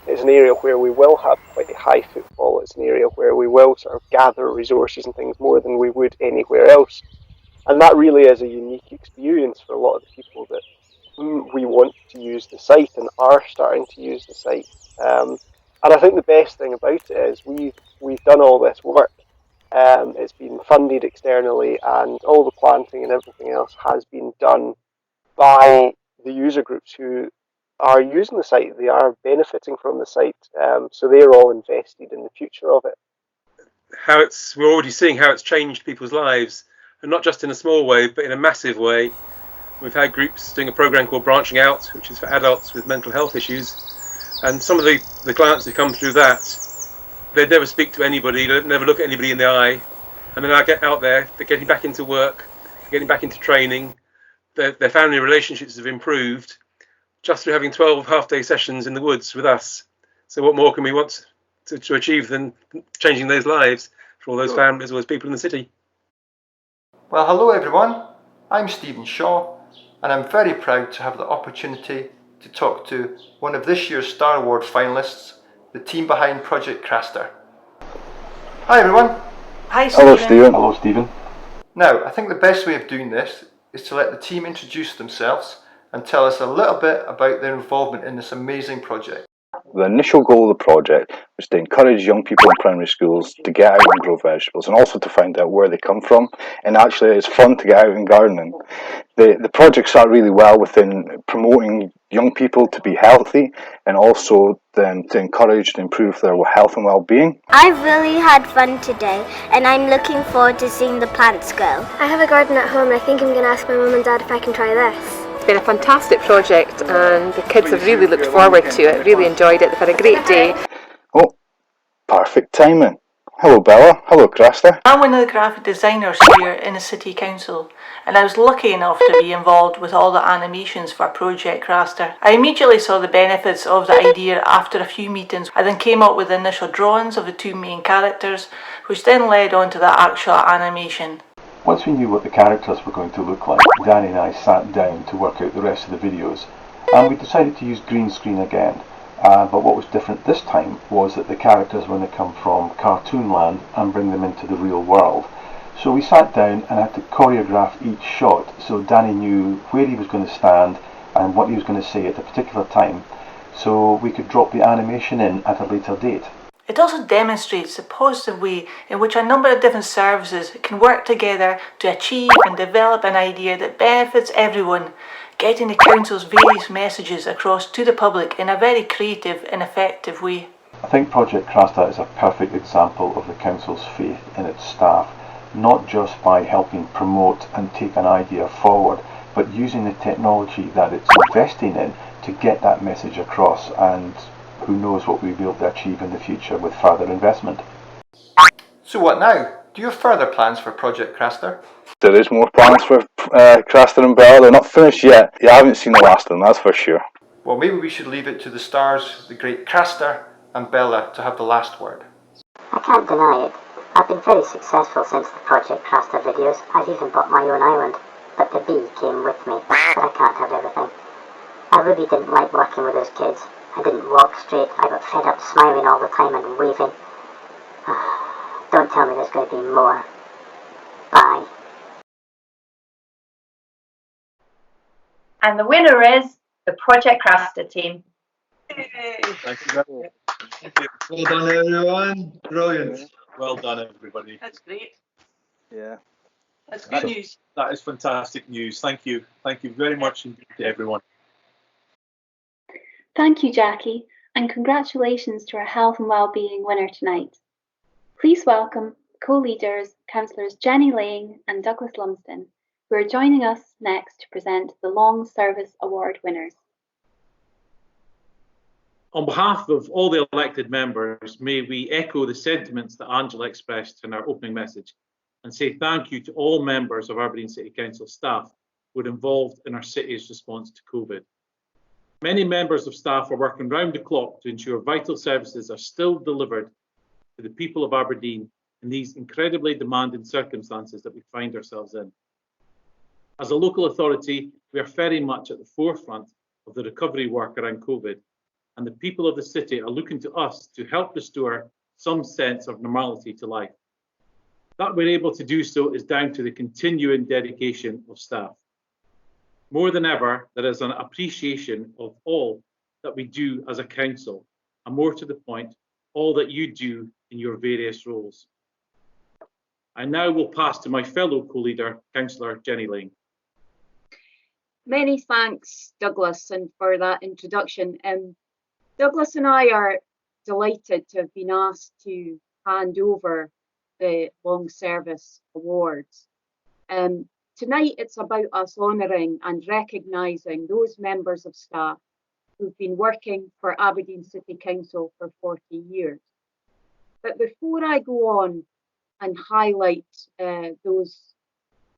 S24: It's an area where we will have quite high footfall. It's an area where we will sort of gather resources and things more than we would anywhere else. And that really is a unique experience for a lot of the people that we want to use the site and are starting to use the site. And I think the best thing about it is we've done all this work. It's been funded externally, and all the planting and everything else has been done by the user groups who are using the site. They are benefiting from the site, so they're all invested in the future of it.
S23: We're already seeing how it's changed people's lives, and not just in a small way, but in a massive way. We've had groups doing a program called Branching Out, which is for adults with mental health issues, and some of the clients who come through that, they'd never speak to anybody, they'd never look at anybody in the eye, and then I get out there, they're getting back into work, they're getting back into training, their family relationships have improved just through having 12 half-day sessions in the woods with us. So what more can we want to achieve than changing those lives for all those families, all those people in the city?
S1: Well, hello everyone, I'm Stephen Shaw, and I'm very proud to have the opportunity to talk to one of this year's Star Award finalists, the team behind Project Craster. Hi everyone.
S7: Hi Stephen. Hello Stephen.
S1: Hello Stephen. Now, I think the best way of doing this is to let the team introduce themselves and tell us a little bit about their involvement in this amazing project.
S8: The initial goal of the project was to encourage young people in primary schools to get out and grow vegetables, and also to find out where they come from. And actually it's fun to get out and gardening. The project started really well within promoting young people to be healthy, and also to encourage and improve their health and well-being.
S11: I've really had fun today, and I'm looking forward to seeing the plants grow.
S25: I have a garden at home, and I think I'm going to ask my mum and dad if I can try this.
S26: It's been a fantastic project, and the kids have really looked forward to it, really enjoyed it, they've had a great day.
S8: Oh, perfect timing. Hello Bella, hello Craster.
S27: I'm one of the graphic designers here in the City Council, and I was lucky enough to be involved with all the animations for Project Craster. I immediately saw the benefits of the idea after a few meetings. I then came up with the initial drawings of the two main characters, which then led on to the actual animation.
S28: Once we knew what the characters were going to look like, Danny and I sat down to work out the rest of the videos, and we decided to use green screen again. But what was different this time was that the characters were going to come from cartoon land and bring them into the real world. So we sat down and had to choreograph each shot, so Danny knew where he was going to stand and what he was going to say at a particular time, so we could drop the animation in at a later date.
S27: It also demonstrates the positive way in which a number of different services can work together to achieve and develop an idea that benefits everyone, getting the Council's various messages across to the public in a very creative and effective way.
S28: I think Project Craster is a perfect example of the Council's faith in its staff, not just by helping promote and take an idea forward, but using the technology that it's investing in to get that message across, and who knows what we'll be able to achieve in the future with further investment.
S1: So what now? Do you have further plans for Project Craster?
S8: There is more plans for Craster and Bella. They're not finished yet. You haven't seen the last of them, that's for sure.
S1: Well, maybe we should leave it to the stars, the great Craster and Bella, to have the last word.
S29: I can't deny it. I've been very successful since the Project Craster videos. I've even bought my own island, but the bee came with me. But I can't have everything. I really didn't like working with those kids. I didn't walk straight. I got fed up smiling all the time and waving. Don't tell me there's going to be more. Bye.
S21: And the winner is the Project Craster team.
S30: Thank you very much. Well done, everyone. Brilliant. Well done, everybody.
S20: That's great.
S8: Yeah.
S20: That's good news.
S30: That is fantastic news. Thank you. Thank you very much indeed to everyone.
S4: Thank you, Jackie, and congratulations to our health and wellbeing winner tonight. Please welcome co-leaders, Councillors Jenny Lang and Douglas Lumsden, who are joining us next to present the Long Service Award winners.
S5: On behalf of all the elected members, may we echo the sentiments that Angela expressed in our opening message and say thank you to all members of Aberdeen City Council staff who were involved in our city's response to COVID. Many members of staff are working round the clock to ensure vital services are still delivered to the people of Aberdeen in these incredibly demanding circumstances that we find ourselves in. As a local authority, we are very much at the forefront of the recovery work around COVID, and the people of the city are looking to us to help restore some sense of normality to life. That we're able to do so is down to the continuing dedication of staff. More than ever, there is an appreciation of all that we do as a council, and more to the point, all that you do in your various roles. I now will pass to my fellow co-leader, Councillor Jenny Lang.
S6: Many thanks, Douglas, and for that introduction. Douglas and I are delighted to have been asked to hand over the Long Service Awards. Tonight it's about us honouring and recognising those members of staff who've been working for Aberdeen City Council for 40 years. But before I go on and highlight those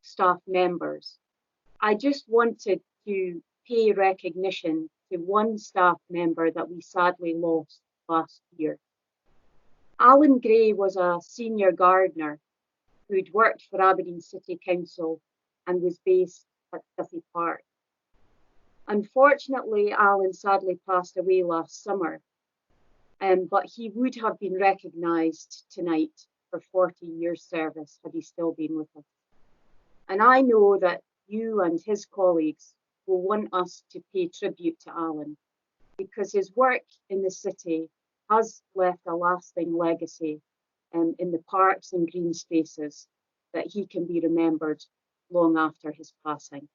S6: staff members, I just wanted to pay recognition to one staff member that we sadly lost last year. Alan Gray was a senior gardener who'd worked for Aberdeen City Council and was based at Duffy Park. Unfortunately, Alan sadly passed away last summer, but he would have been recognised tonight for 40 years service had he still been with us. And I know that you and his colleagues will want us to pay tribute to Alan because his work in the city has left a lasting legacy in the parks and green spaces that he can be remembered long after his passing.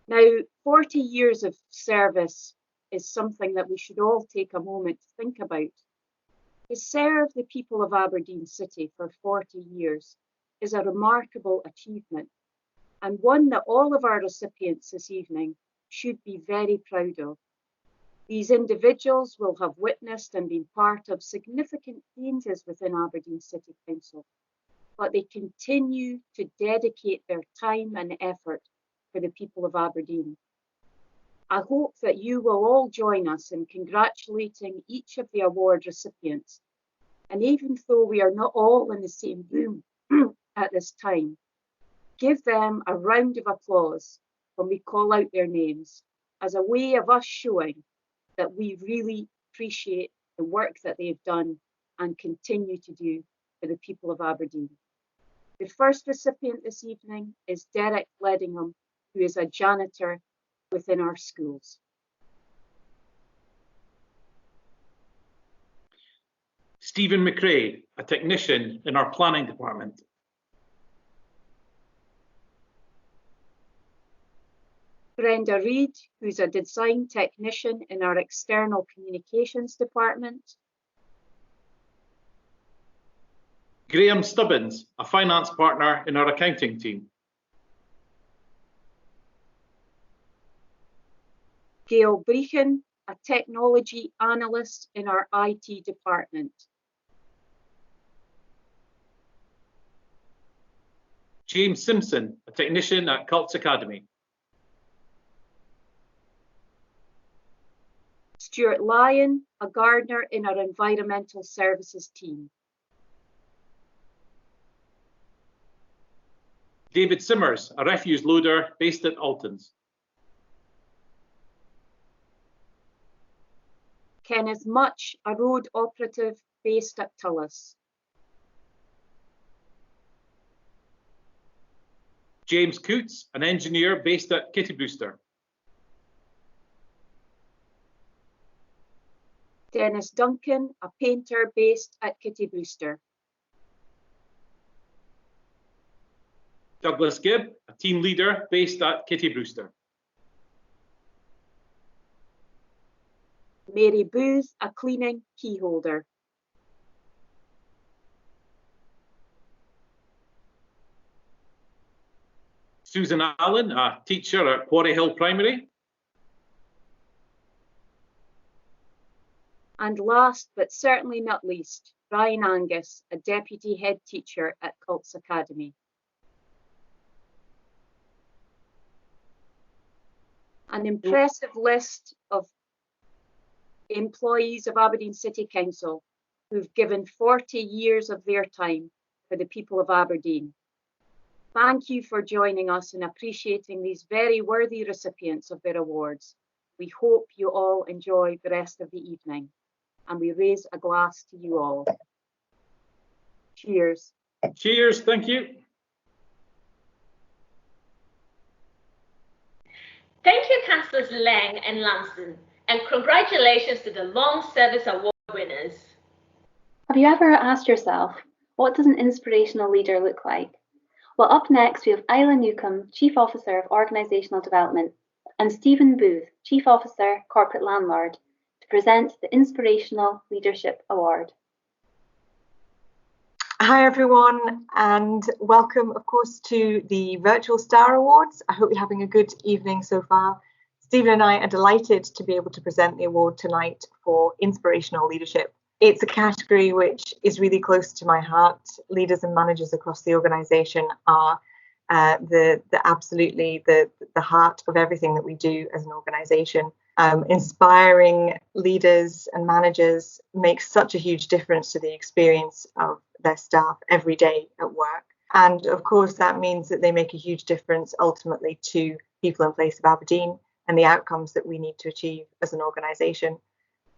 S6: Now, 40 years of service is something that we should all take a moment to think about. To serve the people of Aberdeen City for 40 years is a remarkable achievement, and one that all of our recipients this evening should be very proud of. These individuals will have witnessed and been part of significant changes within Aberdeen City Council, but they continue to dedicate their time and effort for the people of Aberdeen. I hope that you will all join us in congratulating each of the award recipients. And even though we are not all in the same room at this time, give them a round of applause when we call out their names as a way of us showing that we really appreciate the work that they've done and continue to do for the people of Aberdeen. The first recipient this evening is Derek Ledingham, who is a janitor within our schools.
S5: Stephen McRae, a technician in our planning department.
S6: Brenda Reid, who's a design technician in our external communications department.
S5: Graham Stubbins, a finance partner in our accounting team.
S6: Gail Breachin, a technology analyst in our IT department.
S5: James Simpson, a technician at Cults Academy.
S6: Stuart Lyon, a gardener in our environmental services team.
S5: David Simmers, a refuse loader based at Altons.
S6: Kenneth Much, a road operative based at Tullis.
S5: James Coots, an engineer based at Kitty Brewster.
S6: Dennis Duncan, a painter based at Kitty Brewster.
S5: Douglas Gibb, a team leader based at Kitty Brewster.
S6: Mary Booth, a cleaning key holder.
S5: Susan Allen, a teacher at Quarry Hill Primary.
S6: And last but certainly not least, Brian Angus, a deputy head teacher at Cults Academy. An impressive list of employees of Aberdeen City Council who've given 40 years of their time for the people of Aberdeen. Thank you for joining us and appreciating these very worthy recipients of their awards. We hope you all enjoy the rest of the evening, and we raise a glass to you all. Cheers.
S5: Cheers, thank you.
S3: Thank you, Councillors Lang and Lansdowne, and congratulations to the Long Service Award winners.
S4: Have you ever asked yourself, what does an inspirational leader look like? Well, up next we have Isla Newcombe, Chief Officer of Organisational Development, and Stephen Booth, Chief Officer, Corporate Landlord, to present the Inspirational Leadership Award.
S7: Hi everyone, and welcome of course to the Virtual Star Awards. I hope you're having a good evening so far. Stephen and I are delighted to be able to present the award tonight for Inspirational Leadership. It's a category which is really close to my heart. Leaders and managers across the organisation are absolutely the heart of everything that we do as an organisation. Inspiring leaders and managers makes such a huge difference to the experience of their staff every day at work. And of course, that means that they make a huge difference ultimately to people in place of Aberdeen and the outcomes that we need to achieve as an organisation.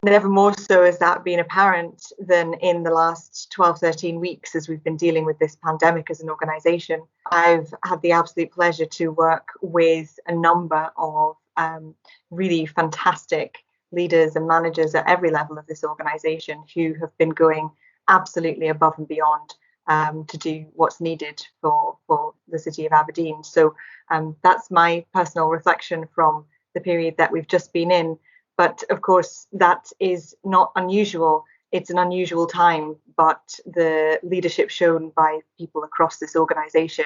S7: Never more so has that been apparent than in the last 12, 13 weeks as we've been dealing with this pandemic as an organisation. I've had the absolute pleasure to work with a number of really fantastic leaders and managers at every level of this organisation who have been going absolutely above and beyond to do what's needed for the city of Aberdeen. So that's my personal reflection from the period that we've just been in. But of course, that is not unusual. It's an unusual time, but the leadership shown by people across this organisation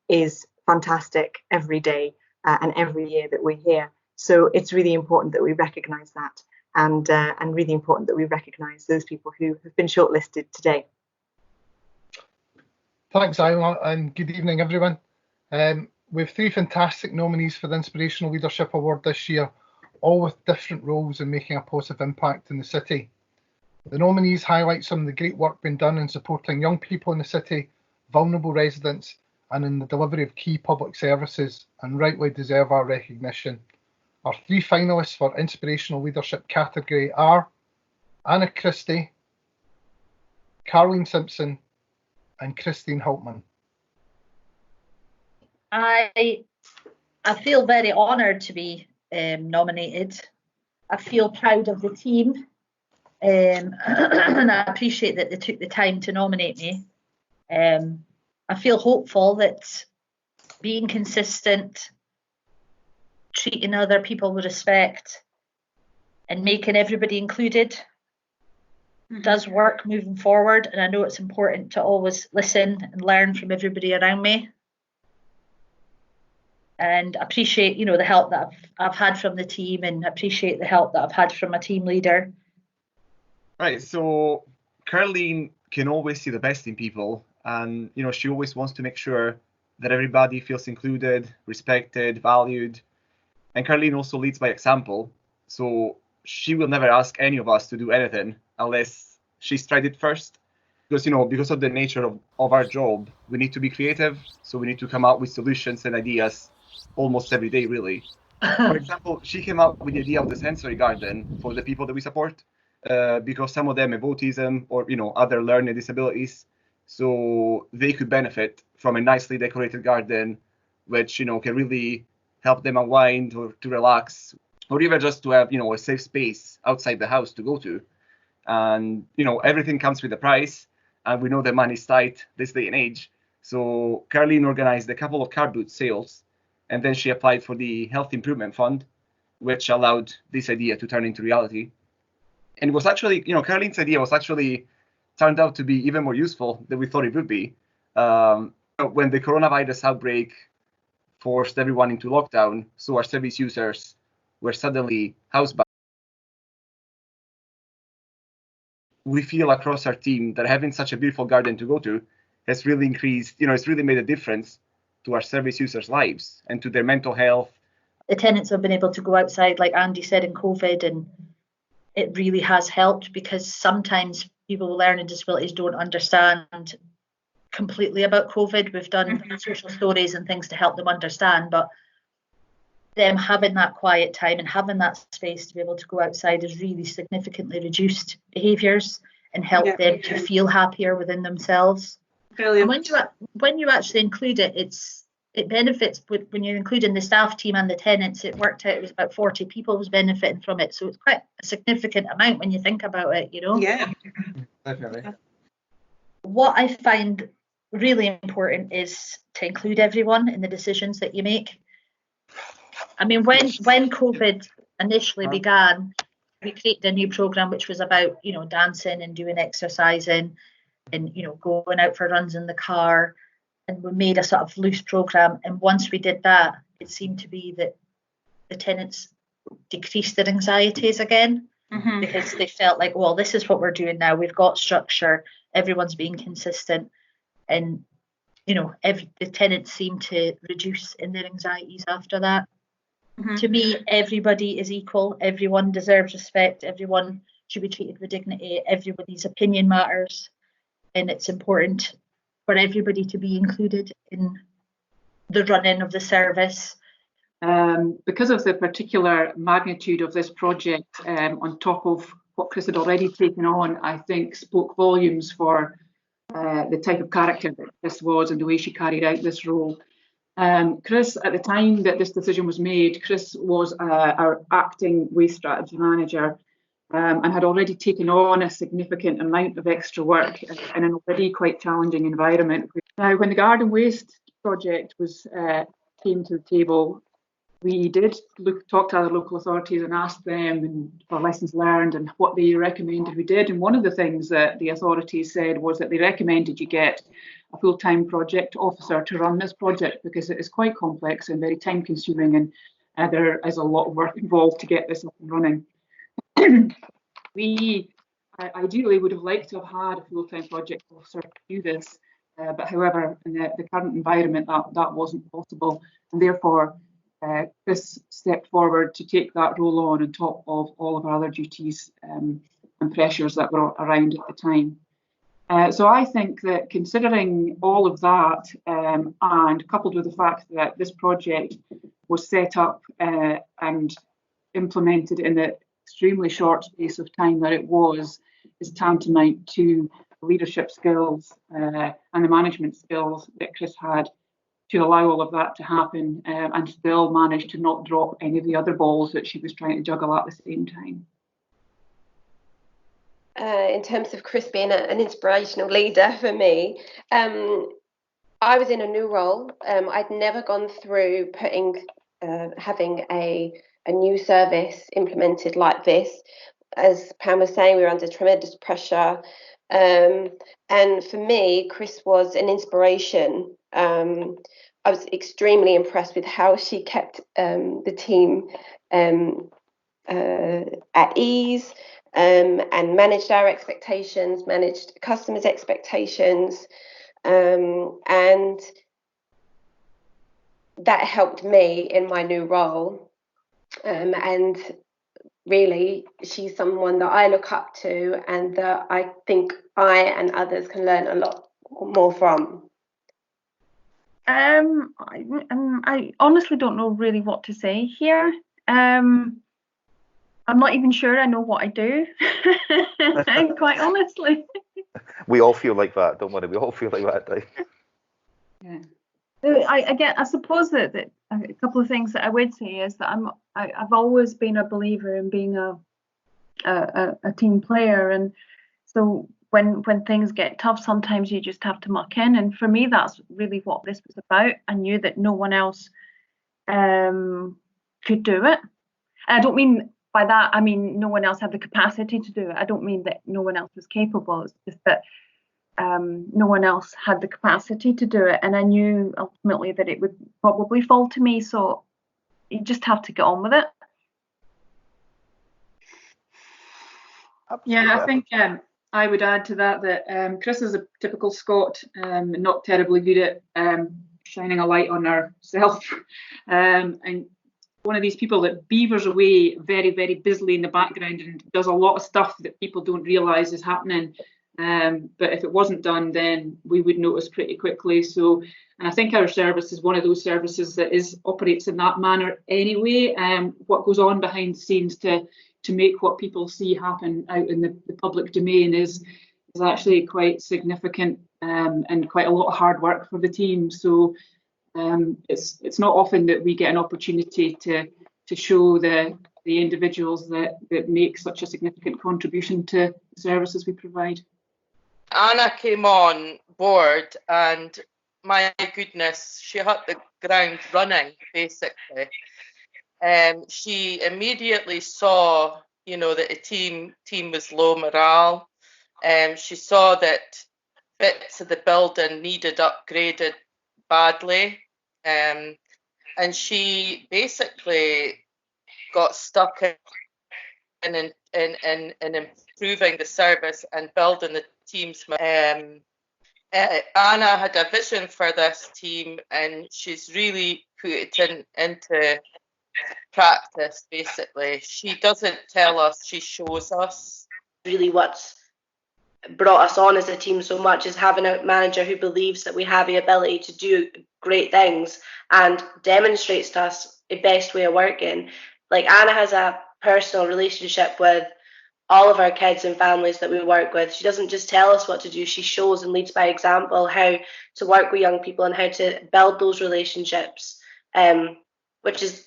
S7: is fantastic every day and every year that we're here. So it's really important that we recognise that, and really important that we recognise those people who have been shortlisted today.
S9: Thanks, Isla, and good evening, everyone. We have 3 fantastic nominees for the Inspirational Leadership Award this year, all with different roles in making a positive impact in the city. The nominees highlight some of the great work being done in supporting young people in the city, vulnerable residents, and in the delivery of key public services, and rightly deserve our recognition. Our 3 finalists for Inspirational Leadership category are Anna Christie, Caroline Simpson, and Christine Hultman.
S12: I feel very honoured to be nominated. I feel proud of the team, and I appreciate that they took the time to nominate me. I feel hopeful that being consistent, treating other people with respect, and making everybody included does work moving forward. And I know it's important to always listen and learn from everybody around me. And appreciate, the help that I've had from the team, and appreciate the help that I've had from my team leader.
S13: Right, so Caroline can always see the best in people, and she always wants to make sure that everybody feels included, respected, valued. And Caroline also leads by example, so she will never ask any of us to do anything unless she's tried it first. Because of the nature of our job, we need to be creative, so we need to come up with solutions and ideas almost every day, really. For example, she came up with the idea of the sensory garden for the people that we support, because some of them have autism or other learning disabilities, so they could benefit from a nicely decorated garden, which can really help them unwind or to relax, or even just to have a safe space outside the house to go to. And everything comes with a price, and we know that money's tight this day and age. So Caroline organized a couple of car boot sales, and then she applied for the Health Improvement Fund, which allowed this idea to turn into reality. And it was actually, Caroline's idea was actually turned out to be even more useful than we thought it would be. When the coronavirus outbreak forced everyone into lockdown, so our service users were suddenly housebound. We feel across our team that having such a beautiful garden to go to has really increased, it's really made a difference to our service users' lives and to their mental health.
S12: The tenants have been able to go outside, like Andy said, in COVID, and it really has helped, because sometimes people with learning disabilities don't understand completely about COVID. We've done social stories and things to help them understand, but them having that quiet time and having that space to be able to go outside has really significantly reduced behaviours and helped them to feel happier within themselves.
S2: Brilliant.
S12: And when you actually include it, it benefits when you're including the staff team and the tenants. It worked out it was about 40 people was benefiting from it, so it's quite a significant amount when you think about it,
S2: Yeah,
S13: definitely.
S12: What I find really important is to include everyone in the decisions that you make. I mean, when COVID initially began, we created a new program which was about, dancing and doing exercising and, going out for runs in the car. And we made a sort of loose program. And once we did that, it seemed to be that the tenants decreased their anxieties again, because they felt like, well, this is what we're doing now. We've got structure. Everyone's being consistent. And, the tenants seem to reduce in their anxieties after that. To me, everybody is equal. Everyone deserves respect. Everyone should be treated with dignity. Everybody's opinion matters. And it's important for everybody to be included in the running of the service.
S2: Because of the particular magnitude of this project, on top of what Chris had already taken on, I think spoke volumes for the type of character that Chris was and the way she carried out this role. Chris, at the time that this decision was made, Chris was our acting waste strategy manager, and had already taken on a significant amount of extra work in an already quite challenging environment. Now, when the garden waste project came to the table, we did talk to other local authorities and ask them for lessons learned and what they recommended we did. And one of the things that the authorities said was that they recommended you get a full-time project officer to run this project, because it is quite complex and very time-consuming, and there is a lot of work involved to get this up and running. We ideally would have liked to have had a full-time project officer to do this, but however, in the current environment, that wasn't possible, and therefore Chris stepped forward to take that role on top of all of our other duties and pressures that were around at the time. So I think that, considering all of that, and coupled with the fact that this project was set up and implemented in the extremely short space of time that it was, is tantamount to the leadership skills and the management skills that Chris had to allow all of that to happen, and still manage to not drop any of the other balls that she was trying to juggle at the same time.
S10: In terms of Chris being an inspirational leader for me, I was in a new role. I'd never gone through having a new service implemented like this. As Pam was saying, we were under tremendous pressure. And for me, Chris was an inspiration. I was extremely impressed with how she kept the team at ease, and managed our expectations, managed customers' expectations, and that helped me in my new role. And really, she's someone that I look up to, and that I think I and others can learn a lot more from.
S14: I honestly don't know really what to say here. I'm not even sure I know what I do, quite honestly.
S15: We all feel like that, don't worry, we all feel like that, Dave.
S14: Yeah. I suppose that a couple of things that I would say is that I've always been a believer in being a team player, and so when things get tough, sometimes you just have to muck in, and for me that's really what this was about. I knew that no one else could do it. I don't mean by that, I mean no one else had the capacity to do it. I don't mean that no one else was capable. It's just that no one else had the capacity to do it, and I knew ultimately that it would probably fall to me, so you just have to get on with it.
S2: Yeah, I think I would add to that Chris is a typical Scot, not terribly good at shining a light on herself, and one of these people that beavers away very, very busily in the background and does a lot of stuff that people don't realise is happening. But if it wasn't done, then we would notice pretty quickly. So, and I think our service is one of those services that operates in that manner anyway. What goes on behind the scenes to make what people see happen out in the public domain is actually quite significant and quite a lot of hard work for the team. So it's not often that we get an opportunity to show the individuals that make such a significant contribution to the services we provide.
S11: Anna came on board and my goodness, she hit the ground running basically. She immediately saw, that the team was low morale. She saw that bits of the building needed upgraded badly, and she basically got stuck in improving the service and building the team's. Anna had a vision for this team, and she's really put it into practice. Basically, she doesn't tell us; she shows us.
S16: Really, what's brought us on as a team so much is having a manager who believes that we have the ability to do great things and demonstrates to us the best way of working. Like Anna has a personal relationship with all of our kids and families that we work with. She doesn't just tell us what to do, she shows and leads by example how to work with young people and how to build those relationships, which is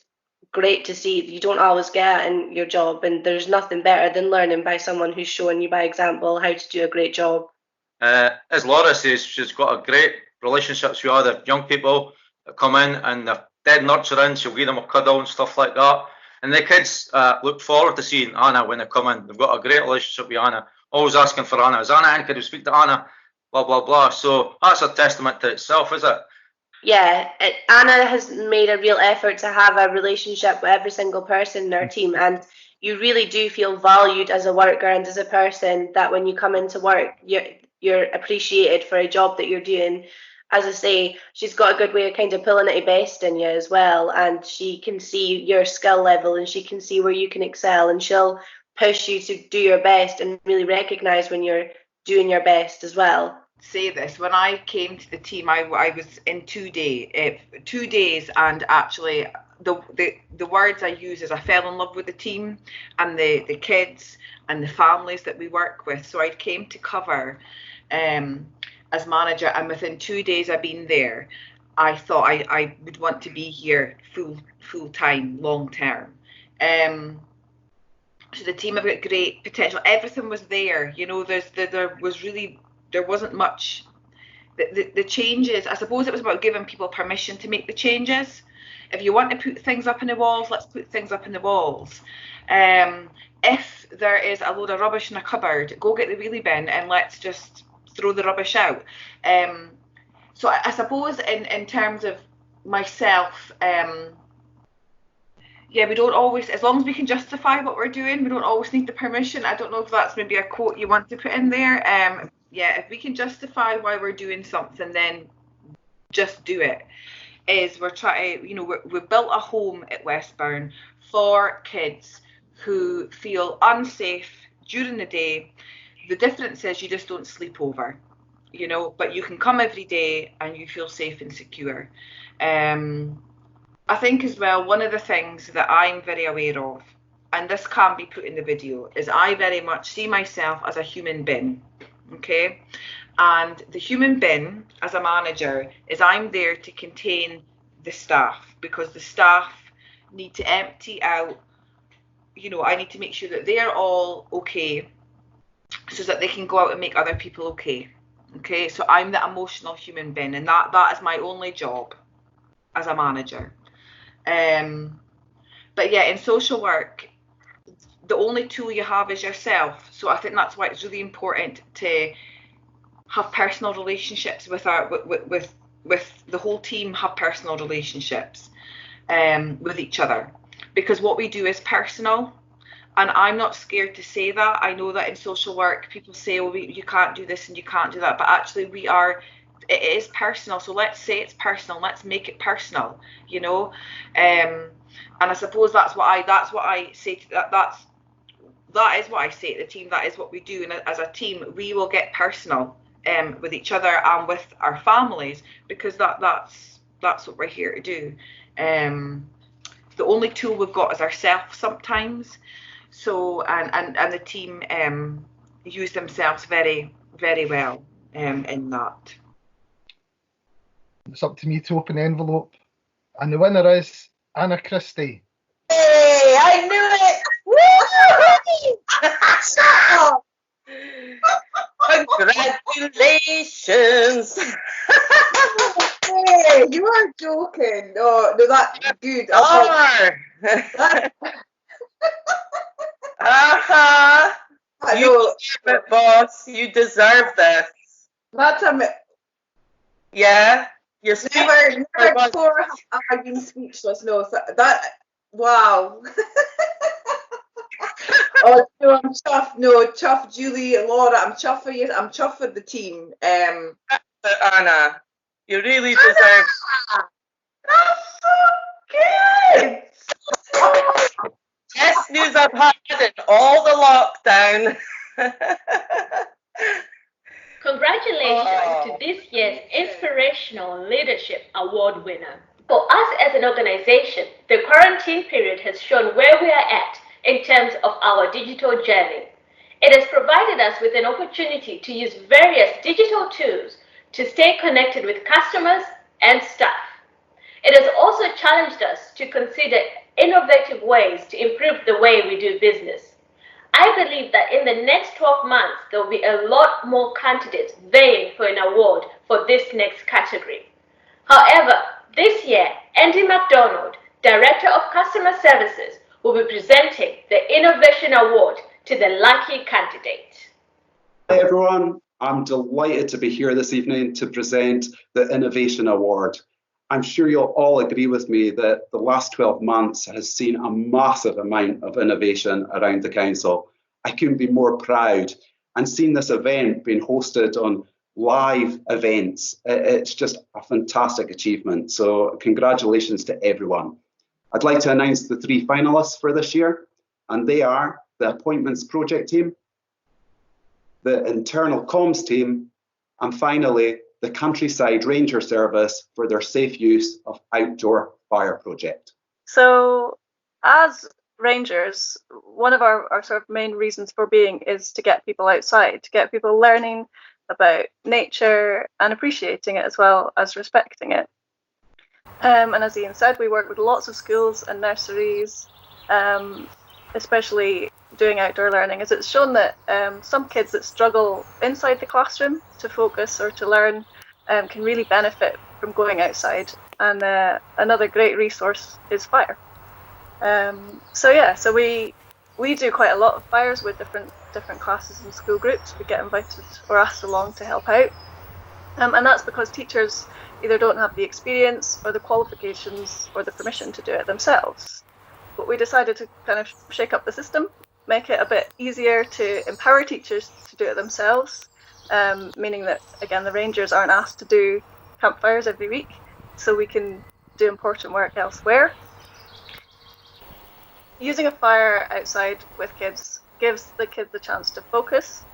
S16: great to see. You don't always get in your job, and there's nothing better than learning by someone who's showing you by example how to do a great job.
S17: As Laura says, she's got a great relationships with other young people that come in, and they're dead nurturing. She'll give them a cuddle and stuff like that. And the kids look forward to seeing Anna when they come in. They've got a great relationship with Anna, always asking for Anna. Is Anna in? Could you speak to Anna? Blah, blah, blah. So that's a testament to itself, is it?
S16: Yeah, Anna has made a real effort to have a relationship with every single person in our team, and you really do feel valued as a worker and as a person, that when you come into work, you're appreciated for a job that you're doing. As I say, she's got a good way of kind of pulling at the best in you as well, and she can see your skill level and she can see where you can excel, and she'll push you to do your best and really recognise when you're doing your best as well.
S18: Say this, when I came to the team, I was in 2 days, and actually the words I use is I fell in love with the team and the kids and the families that we work with. So I came to cover as manager, and within 2 days I've been there, I thought I would want to be here full time, long term. So the team have got great potential. Everything was there, there wasn't much. The changes, I suppose it was about giving people permission to make the changes. If you want to put things up in the walls, let's put things up in the walls. If there is a load of rubbish in a cupboard, go get the wheelie bin and let's just throw the rubbish out. So I suppose in terms of myself, we don't always, as long as we can justify what we're doing, we don't always need the permission. I don't know if that's maybe a quote you want to put in there. If we can justify why we're doing something, then just do it. We're trying to, we've built a home at Westburn for kids who feel unsafe during the day. The difference is you just don't sleep over, but you can come every day and you feel safe and secure. I think as well, one of the things that I'm very aware of, and this can't be put in the video, is I very much see myself as a human bin, okay? And the human bin, as a manager, is I'm there to contain the staff, because the staff need to empty out, I need to make sure that they're all okay, so that they can go out and make other people okay. Okay, so I'm the emotional human bin, and that is my only job as a manager. But yeah, in social work, the only tool you have is yourself. So I think that's why it's really important to have personal relationships with our with the whole team, have personal relationships with each other, because what we do is personal. And I'm not scared to say that. I know that in social work, people say, "Oh, you can't do this and you can't do that," but actually, it is personal. So let's say it's personal. Let's make it personal. You know, and I suppose that's what I say to that. That is what I say to the team. That is what we do. And as a team, we will get personal with each other and with our families, because that's what we're here to do. The only tool we've got is ourselves sometimes. So and the team use themselves very, very well in that.
S9: It's up to me to open the envelope, and the winner is Anna Christie.
S11: Hey, I knew it! Woo! Congratulations!
S18: Hey, you are joking. No, that's good.
S11: You deserve it, boss. You deserve this.
S18: That's
S11: yeah. You're
S18: never before have I been speechless. No, that wow. Oh no, I'm chuffed. No, chuffed, Julie and Laura. I'm chuffed for you. I'm chuffed for the team.
S11: Anna, you really deserve.
S18: That's so good.
S11: Best news I've had in all the lockdown.
S3: Congratulations to this year's Inspirational Leadership Award winner. For us as an organization, the quarantine period has shown where we are at in terms of our digital journey. It has provided us with an opportunity to use various digital tools to stay connected with customers and staff. It has also challenged us to consider innovative ways to improve the way we do business. I believe that in the next 12 months, there will be a lot more candidates vying for an award for this next category. However, this year, Andy McDonald, Director of Customer Services, will be presenting the Innovation Award to the lucky candidate.
S1: Hi everyone, I'm delighted to be here this evening to present the Innovation Award. I'm sure you'll all agree with me that the last 12 months has seen a massive amount of innovation around the council. I couldn't be more proud, and seeing this event being hosted on live events, it's just a fantastic achievement. So congratulations to everyone. I'd like to announce the 3 finalists for this year, and they are the Appointments Project Team, the Internal Comms Team, and finally, the Countryside Ranger Service for their safe use of outdoor fire project.
S19: So as Rangers, one of our sort of main reasons for being is to get people outside, to get people learning about nature and appreciating it as well as respecting it. And as Ian said, we work with lots of schools and nurseries, especially doing outdoor learning, as it's shown that some kids that struggle inside the classroom to focus or to learn can really benefit from going outside. And another great resource is fire. So we do quite a lot of fires with different classes and school groups. We get invited or asked along to help out, and that's because teachers either don't have the experience or the qualifications or the permission to do it themselves. But we decided to kind of shake up the system, make it a bit easier to empower teachers to do it themselves, meaning that, again, the Rangers aren't asked to do campfires every week, so we can do important work elsewhere. Using a fire outside with kids gives the kids a chance to focus.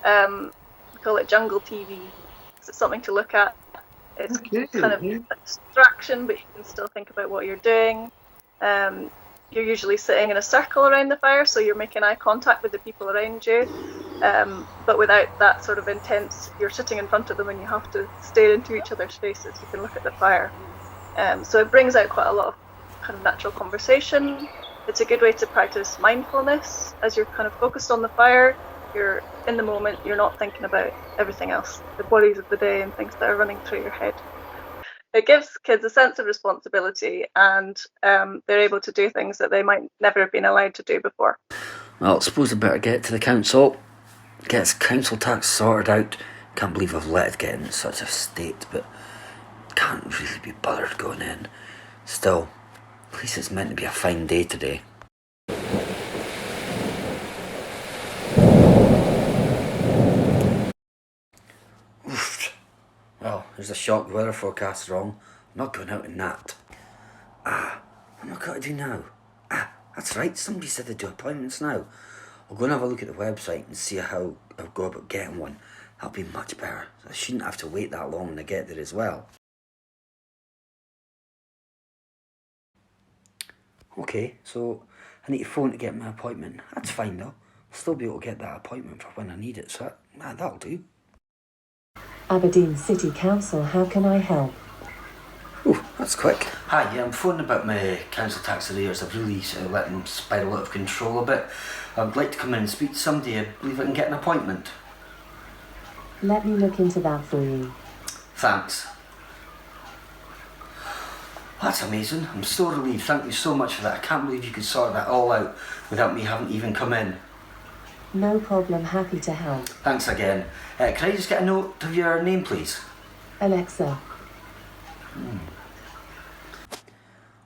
S19: We call it jungle TV. It's something to look at. It's kind of a distraction, but you can still think about what you're doing. You're usually sitting in a circle around the fire, so you're making eye contact with the people around you, but without that sort of intense, you're sitting in front of them and you have to stare into each other's faces. You can look at the fire. So it brings out quite a lot of kind of natural conversation. It's a good way to practice mindfulness as you're kind of focused on the fire. You're in the moment, you're not thinking about everything else, the worries of the day and things that are running through your head. It gives kids a sense of responsibility, and they're able to do things that they might never have been allowed to do before.
S22: Well, I suppose I better get to the council, get council tax sorted out,
S8: Can't believe I've let it get in such a state, but can't really be bothered going in. Still, at least it's meant to be a fine day today. Oof. Well, there's a shock weather forecast wrong. I'm not going out in that. What am I got to do now? That's right, somebody said they do appointments now. I'll go and have a look at the website and see how I'll go about getting one. That'll be much better. I shouldn't have to wait that long when I get there as well. Okay, so I need to phone to get my appointment. That's fine though. I'll still be able to get that appointment for when I need it, so that'll do.
S21: Aberdeen City Council, how can I help?
S8: Oh, that's quick. Hi, yeah, I'm phoning about my council tax arrears. I've really let them spiral out of control a bit. I'd like to come in and speak to somebody. I believe I can get an appointment.
S21: Let me look into that for you.
S8: Thanks. That's amazing. I'm so relieved. Thank you so much for that. I can't believe you could sort that all out without me having to even come in.
S21: No problem, happy to help.
S8: Thanks again. Can I just get a note of your name, please?
S21: Alexa.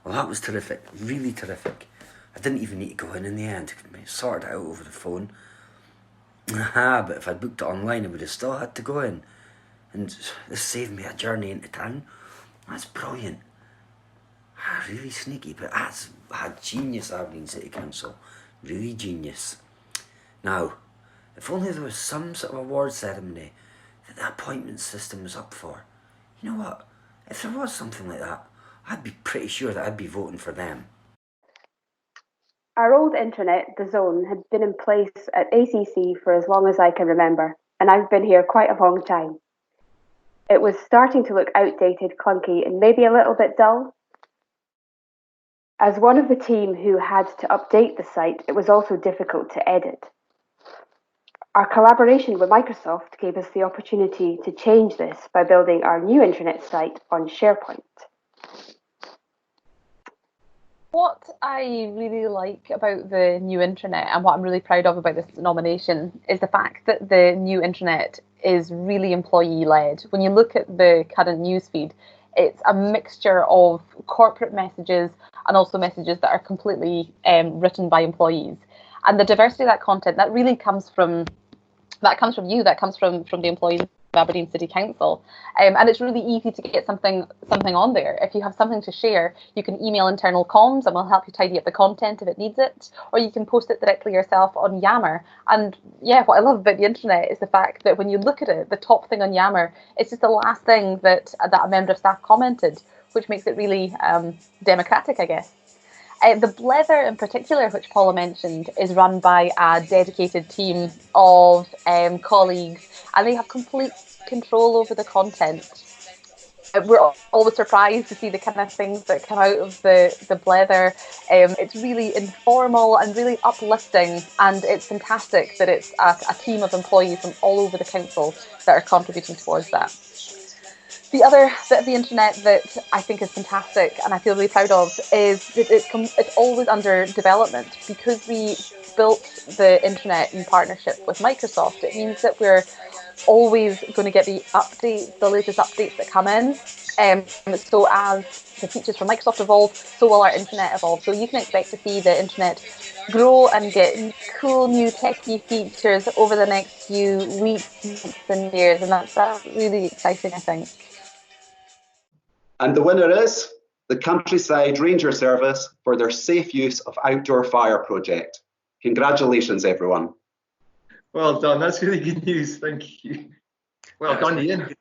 S8: Well, that was terrific. Really terrific. I didn't even need to go in the end. I sorted it out over the phone. But if I'd booked it online, I would have still had to go in. And this saved me a journey into town. That's brilliant. Really sneaky, but that's genius, Aberdeen City Council. Really genius. Now, if only there was some sort of award ceremony that the appointment system was up for. You know what? If there was something like that, I'd be pretty sure that I'd be voting for them.
S4: Our old intranet, The Zone, had been in place at ACC for as long as I can remember, and I've been here quite a long time. It was starting to look outdated, clunky, and maybe a little bit dull. As one of the team who had to update the site, it was also difficult to edit. Our collaboration with Microsoft gave us the opportunity to change this by building our new intranet site on SharePoint.
S22: What I really like about the new intranet and what I'm really proud of about this nomination is the fact that the new intranet is really employee-led. When you look at the current newsfeed, it's a mixture of corporate messages and also messages that are completely written by employees. And the diversity of that content, that really comes from you, that comes from the employees of Aberdeen City Council. And it's really easy to get something on there. If you have something to share, you can email internal comms and we'll help you tidy up the content if it needs it, or you can post it directly yourself on Yammer. And yeah, what I love about the internet is the fact that when you look at it, the top thing on Yammer, it's just the last thing that a member of staff commented, which makes it really democratic, I guess. The Blether in particular, which Paula mentioned, is run by a dedicated team of colleagues, and they have complete control over the content. We're always surprised to see the kind of things that come out of the Blether. It's really informal and really uplifting, and it's fantastic that it's a team of employees from all over the council that are contributing towards that. The other bit of the internet that I think is fantastic and I feel really proud of is that it's always under development. Because we built the internet in partnership with Microsoft, it means that we're always going to get the latest updates that come in. So as the features from Microsoft evolve, so will our internet evolve. So you can expect to see the internet grow and get cool new techie features over the next few weeks, months and years, and that's really exciting, I think.
S1: And the winner is the Countryside Ranger Service for their safe use of outdoor fire project. Congratulations, everyone.
S30: Well done. That's really good news. Thank you. Well done, Ian.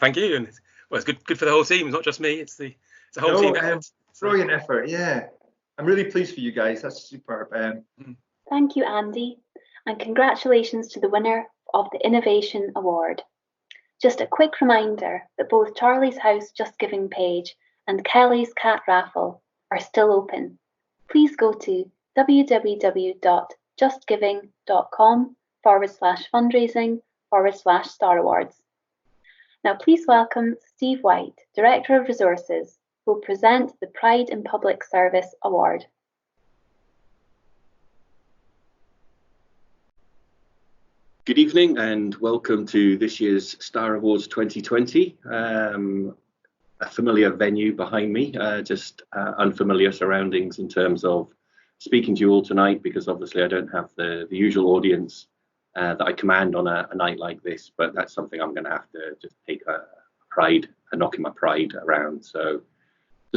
S23: Thank you. And well, it's good for the whole team. It's not just me. It's a whole team effort.
S30: Brilliant effort. Yeah, I'm really pleased for you guys. That's superb.
S4: Thank you, Andy, and congratulations to the winner of the Innovation Award. Just a quick reminder that both Charlie's House Just Giving page and Kelly's Cat Raffle are still open. Please go to www.justgiving.com/fundraising/Star Awards. Now please welcome Steve White, Director of Resources, who will present the Pride in Public Service Award.
S5: Good evening and welcome to this year's Star Awards 2020. A familiar venue behind me, just unfamiliar surroundings in terms of speaking to you all tonight, because obviously I don't have the usual audience that I command on a night like this, but that's something I'm going to have to just take a knocking my pride around. So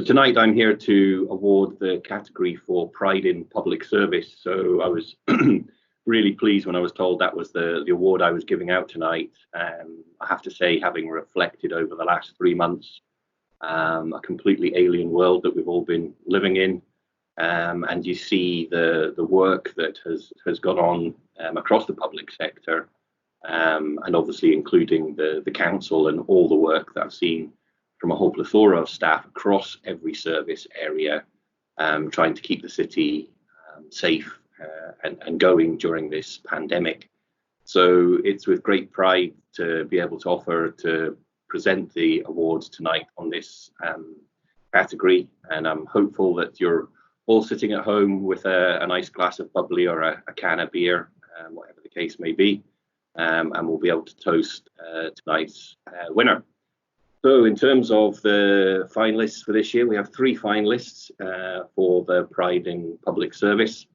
S5: tonight I'm here to award the category for Pride in Public Service. So I was really pleased when I was told that was the award I was giving out tonight. I have to say, having reflected over the last 3 months, a completely alien world that we've all been living in, and you see the work that has gone on across the public sector, and obviously including the council and all the work that I've seen from a whole plethora of staff across every service area, trying to keep the city safe and going during this pandemic. So it's with great pride to be able to present the awards tonight on this category, and I'm hopeful that you're all sitting at home with a nice glass of bubbly or a can of beer, whatever the case may be, and we'll be able to toast tonight's winner. So in terms of the finalists for this year, we have 3 finalists for the Pride in Public Service.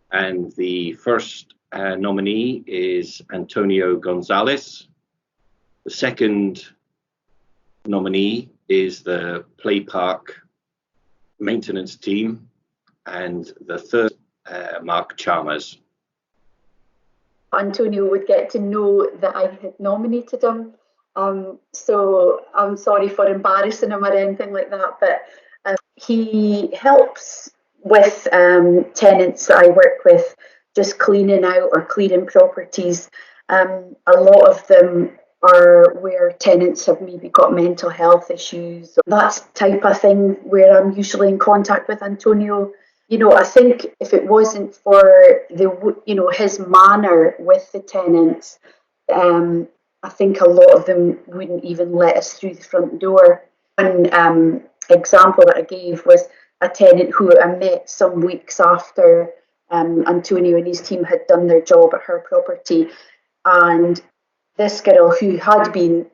S5: And the first nominee is Antonio Gonzalez. The second nominee is the Play Park maintenance team. And the third, Mark Chalmers.
S6: Antonio would get to know that I had nominated him. So I'm sorry for embarrassing him or anything like that, but he helps with tenants that I work with, just cleaning out or clearing properties. A lot of them are where tenants have maybe got mental health issues. That's the type of thing where I'm usually in contact with Antonio. You know, I think if it wasn't for his manner with the tenants, I think a lot of them wouldn't even let us through the front door. One example that I gave was a tenant who I met some weeks after Antonio and his team had done their job at her property, and this girl who had been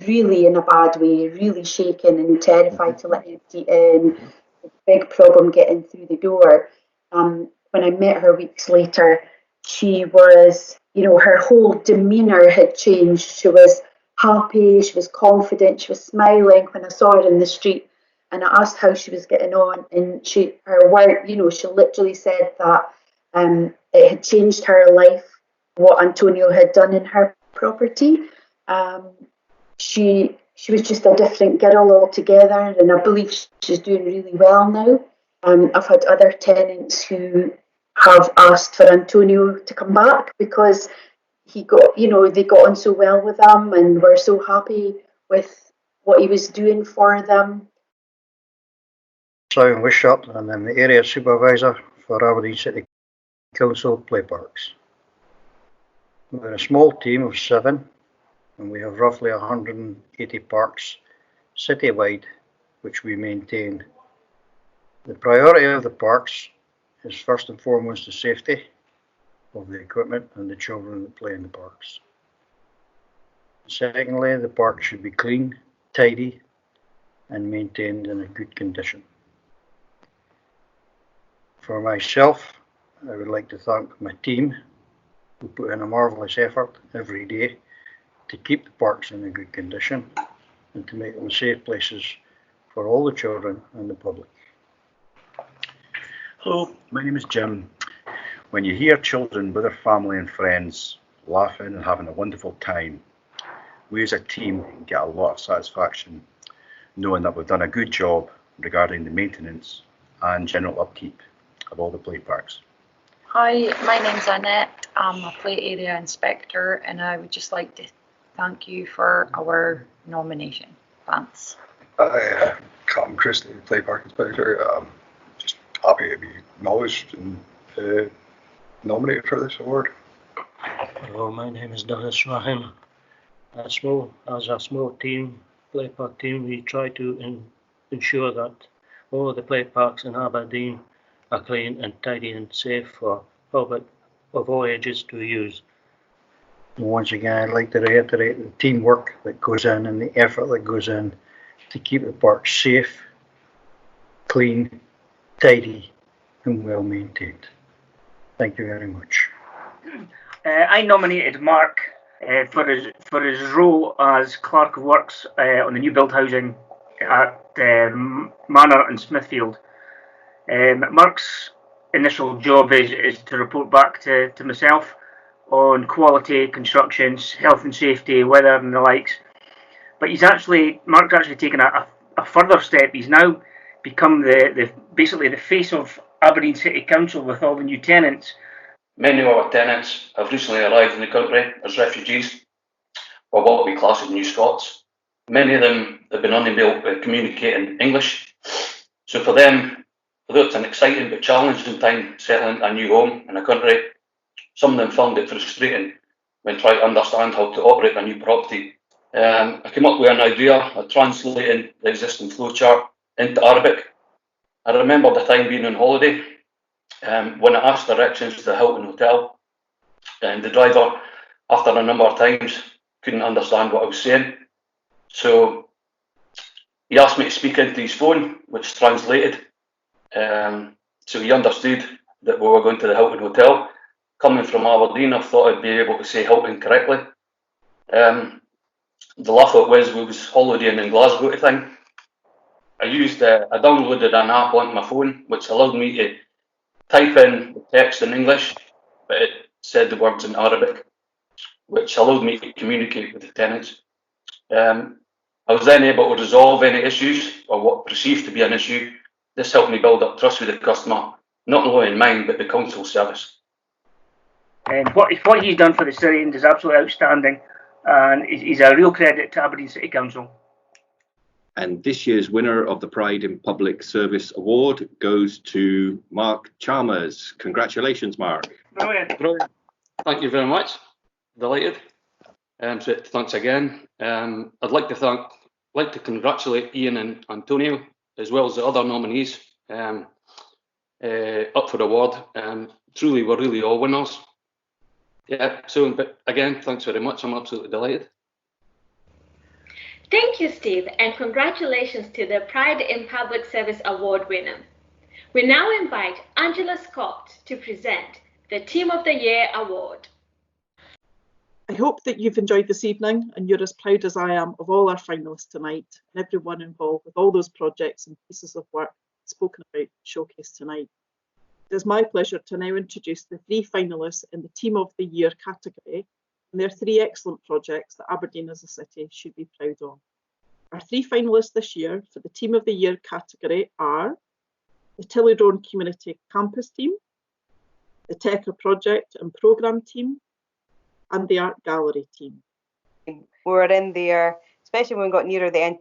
S6: really in a bad way, really shaken and terrified to let anybody in, a big problem getting through the door. When I met her weeks later, she was, her whole demeanour had changed. She was happy, she was confident, she was smiling when I saw her in the street. And I asked how she was getting on, and her work, she literally said that it had changed her life, what Antonio had done in her property. She was just a different girl altogether, and I believe she's doing really well now. I've had other tenants who have asked for Antonio to come back because they got on so well with him and were so happy with what he was doing for them.
S7: Simon Wishart, and I'm the area supervisor for Aberdeen City Council Play Parks. We're a small team of 7, and we have roughly 180 parks citywide which we maintain. The priority of the parks is first and foremost the safety of the equipment and the children that play in the parks. Secondly, the park should be clean, tidy, and maintained in a good condition. For myself, I would like to thank my team who put in a marvellous effort every day to keep the parks in a good condition and to make them safe places for all the children and the public.
S20: Hello, my name is Jim. When you hear children with their family and friends laughing and having a wonderful time, we as a team get a lot of satisfaction knowing that we've done a good job regarding the maintenance and general upkeep of all the play parks.
S24: Hi, my name's Annette. I'm a play area inspector, and I would just like to thank you for our nomination. Thanks.
S25: Hi, I'm Christy, play park inspector. Just happy to be acknowledged and nominated for this award.
S26: Hello, my name is Dennis Rahim. As a small team, play park team, we try to ensure that all the play parks in Aberdeen are clean and tidy and safe for public of all ages to use.
S7: And once again, I'd like to reiterate the teamwork that goes in and the effort that goes in to keep the park safe, clean, tidy and well maintained. Thank you very much.
S2: I nominated Mark for his role as Clerk of Works on the new build housing at Manor in Smithfield. Mark's initial job is to report back to myself on quality, constructions, health and safety, weather and the likes. But Mark's actually taken a further step. He's now become basically the face of Aberdeen City Council with all the new tenants.
S10: Many of our tenants have recently arrived in the country as refugees, or what we class as New Scots. Many of them have been unable to communicate in English. So for them, although it's an exciting but challenging time settling a new home in a country, some of them found it frustrating when trying to understand how to operate a new property. I came up with an idea of translating the existing flowchart into Arabic. I remember the time being on holiday when I asked directions to the Hilton Hotel, and the driver, after a number of times, couldn't understand what I was saying. So he asked me to speak into his phone, which translated. So he understood that we were going to the Hilton Hotel. Coming from Aberdeen, I thought I'd be able to say Hilton correctly. The laugh of it was we was holidaying in Glasgow at the time. I downloaded an app onto my phone, which allowed me to type in the text in English, but it said the words in Arabic, which allowed me to communicate with the tenants. I was then able to resolve any issues or what perceived to be an issue. This helped me build up trust with the customer, not only in mine, but the council service.
S2: And what he's done for the city is absolutely outstanding, and he's a real credit to Aberdeen City Council.
S5: And this year's winner of the Pride in Public Service Award goes to Mark Chalmers. Congratulations, Mark.
S2: Brilliant.
S10: Brilliant. Thank you very much. Delighted. So thanks again. I'd like to congratulate Ian and Antonio, as well as the other nominees up for the award. Truly, we're really all winners. Yeah, but again, thanks very much. I'm absolutely delighted.
S3: Thank you, Steve, and congratulations to the Pride in Public Service Award winner. We now invite Angela Scott to present the Team of the Year Award.
S12: I hope that you've enjoyed this evening and you're as proud as I am of all our finalists tonight and everyone involved with all those projects and pieces of work spoken about in the showcase tonight. It is my pleasure to now introduce the 3 finalists in the Team of the Year category, and their 3 excellent projects that Aberdeen as a city should be proud of. Our 3 finalists this year for the Team of the Year category are the Tillydrone Community Campus Team, the Teca Project and Programme Team, and the Art Gallery Team.
S13: We were in there, especially when we got nearer the end,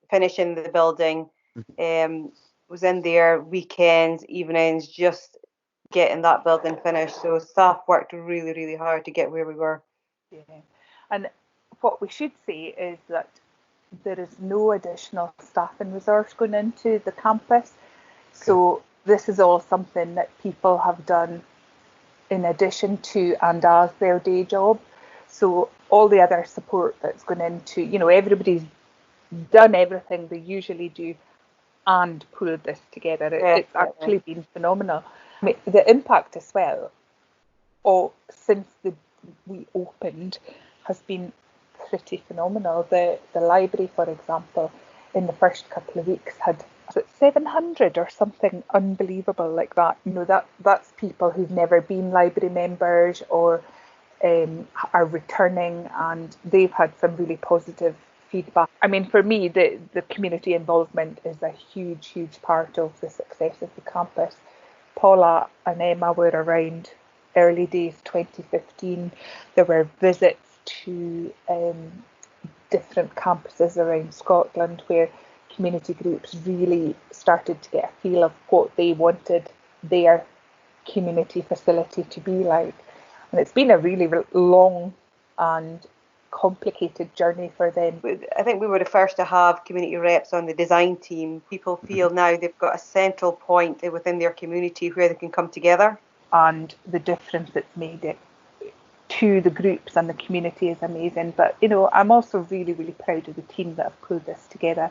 S13: finishing the building, was in there weekends, evenings, just getting that building finished. So staff worked really, really hard to get where we were.
S14: Yeah. And what we should say is that there is no additional staffing resource going into the campus. So this is all something that people have done in addition to and as their day job. So all the other support that's gone into, everybody's done everything they usually do and pulled this together. It's actually been phenomenal. I mean, the impact as well, since we opened, has been pretty phenomenal. The library, for example, in the first couple of weeks had 700 or something unbelievable like that. That's people who've never been library members or are returning, and they've had some really positive feedback. I mean, for me, the community involvement is a huge, huge part of the success of the campus. Paula and Emma were around early days 2015. There were visits to different campuses around Scotland where community groups really started to get a feel of what they wanted their community facility to be like. And it's been a really long and complicated journey for them.
S13: I think we were the first to have community reps on the design team. People feel now they've got a central point within their community where they can come together.
S14: And the difference it's made it to the groups and the community is amazing. But, you know, I'm also really, really proud of the team that have pulled this together.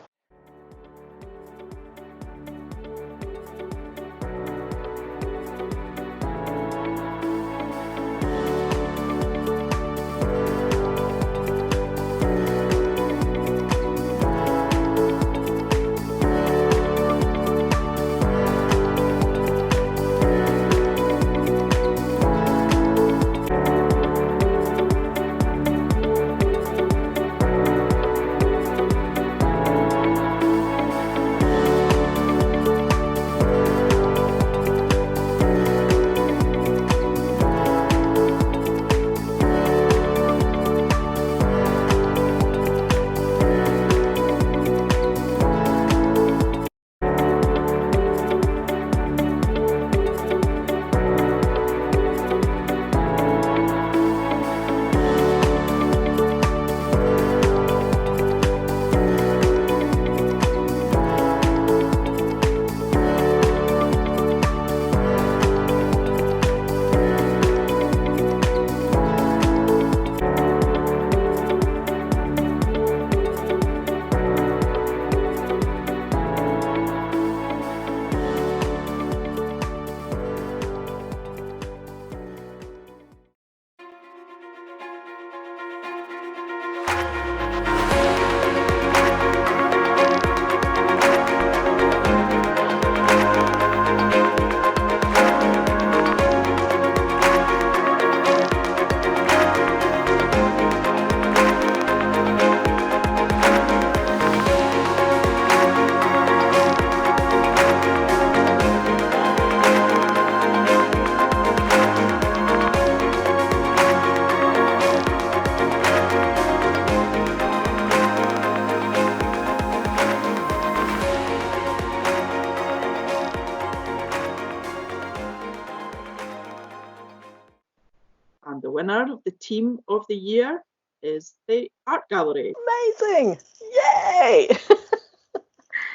S12: And the winner of the Team of the Year is the Art Gallery.
S9: Amazing! Yay!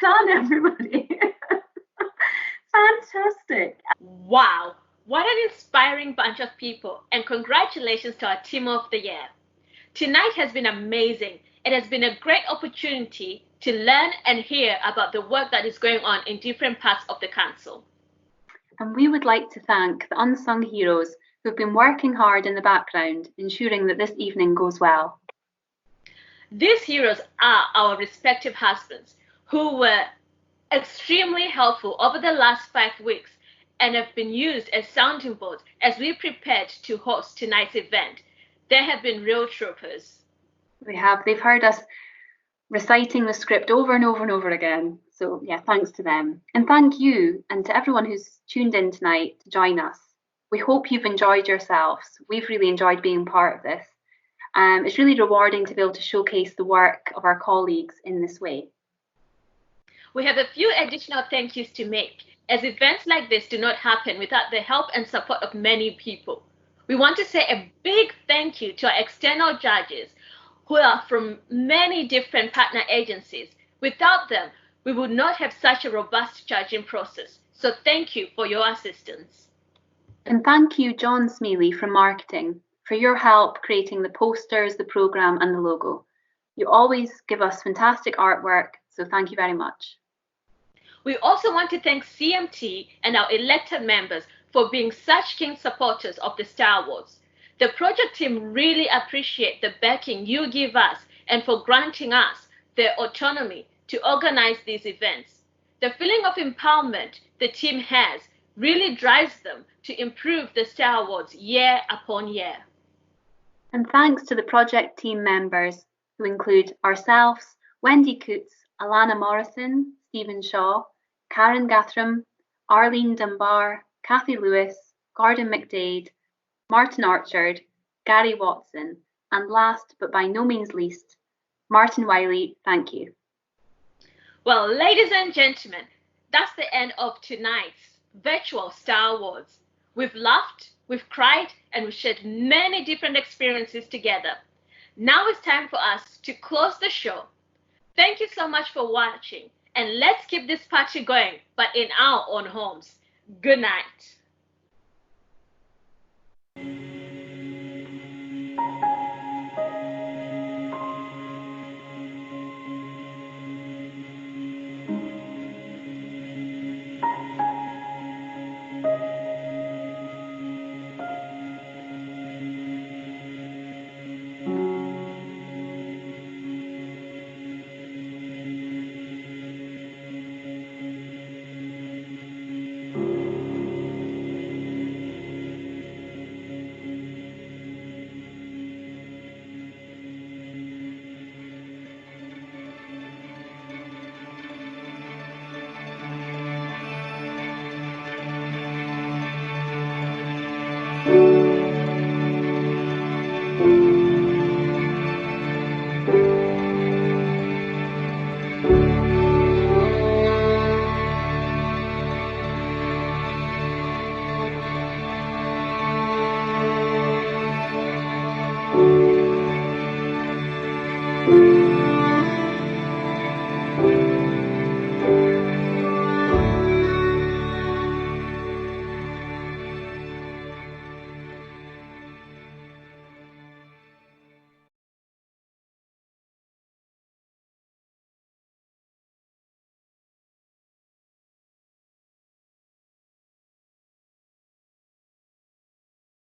S3: Done, everybody. Fantastic. Wow. What an inspiring bunch of people. And congratulations to our Team of the Year. Tonight has been amazing. It has been a great opportunity to learn and hear about the work that is going on in different parts of the council.
S4: And we would like to thank the unsung heroes who've been working hard in the background, ensuring that this evening goes well.
S3: These heroes are our respective husbands who were extremely helpful over the last 5 weeks and have been used as sounding boards as we prepared to host tonight's event. They have been real troopers.
S4: They've heard us reciting the script over and over and over again. So yeah, thanks to them. And thank you and to everyone who's tuned in tonight to join us. We hope you've enjoyed yourselves. We've really enjoyed being part of this. It's really rewarding to be able to showcase the work of our colleagues in this way.
S3: We have a few additional thank yous to make, as events like this do not happen without the help and support of many people. We want to say a big thank you to our external judges who are from many different partner agencies. Without them, we would not have such a robust judging process. So thank you for your assistance.
S4: And thank you, John Smealy from Marketing, for your help creating the posters, the programme and the logo. You always give us fantastic artwork, so thank you very much.
S3: We also want to thank CMT and our elected members for being such keen supporters of the Star Awards. The project team really appreciate the backing you give us and for granting us the autonomy to organize these events. The feeling of empowerment the team has really drives them to improve the Star Awards year upon year.
S4: And thanks to the project team members who include ourselves, Wendy Coots, Alana Morrison, Stephen Shaw, Karen Gathram, Arlene Dunbar, Kathy Lewis, Gordon McDade, Martin Orchard, Gary Watson, and last but by no means least, Martin Wiley. Thank you.
S3: Well, ladies and gentlemen, that's the end of tonight's virtual Star Awards. We've laughed, we've cried, and we've shared many different experiences together. Now it's time for us to close the show. Thank you so much for watching, and let's keep this party going, but in our own homes. Good night.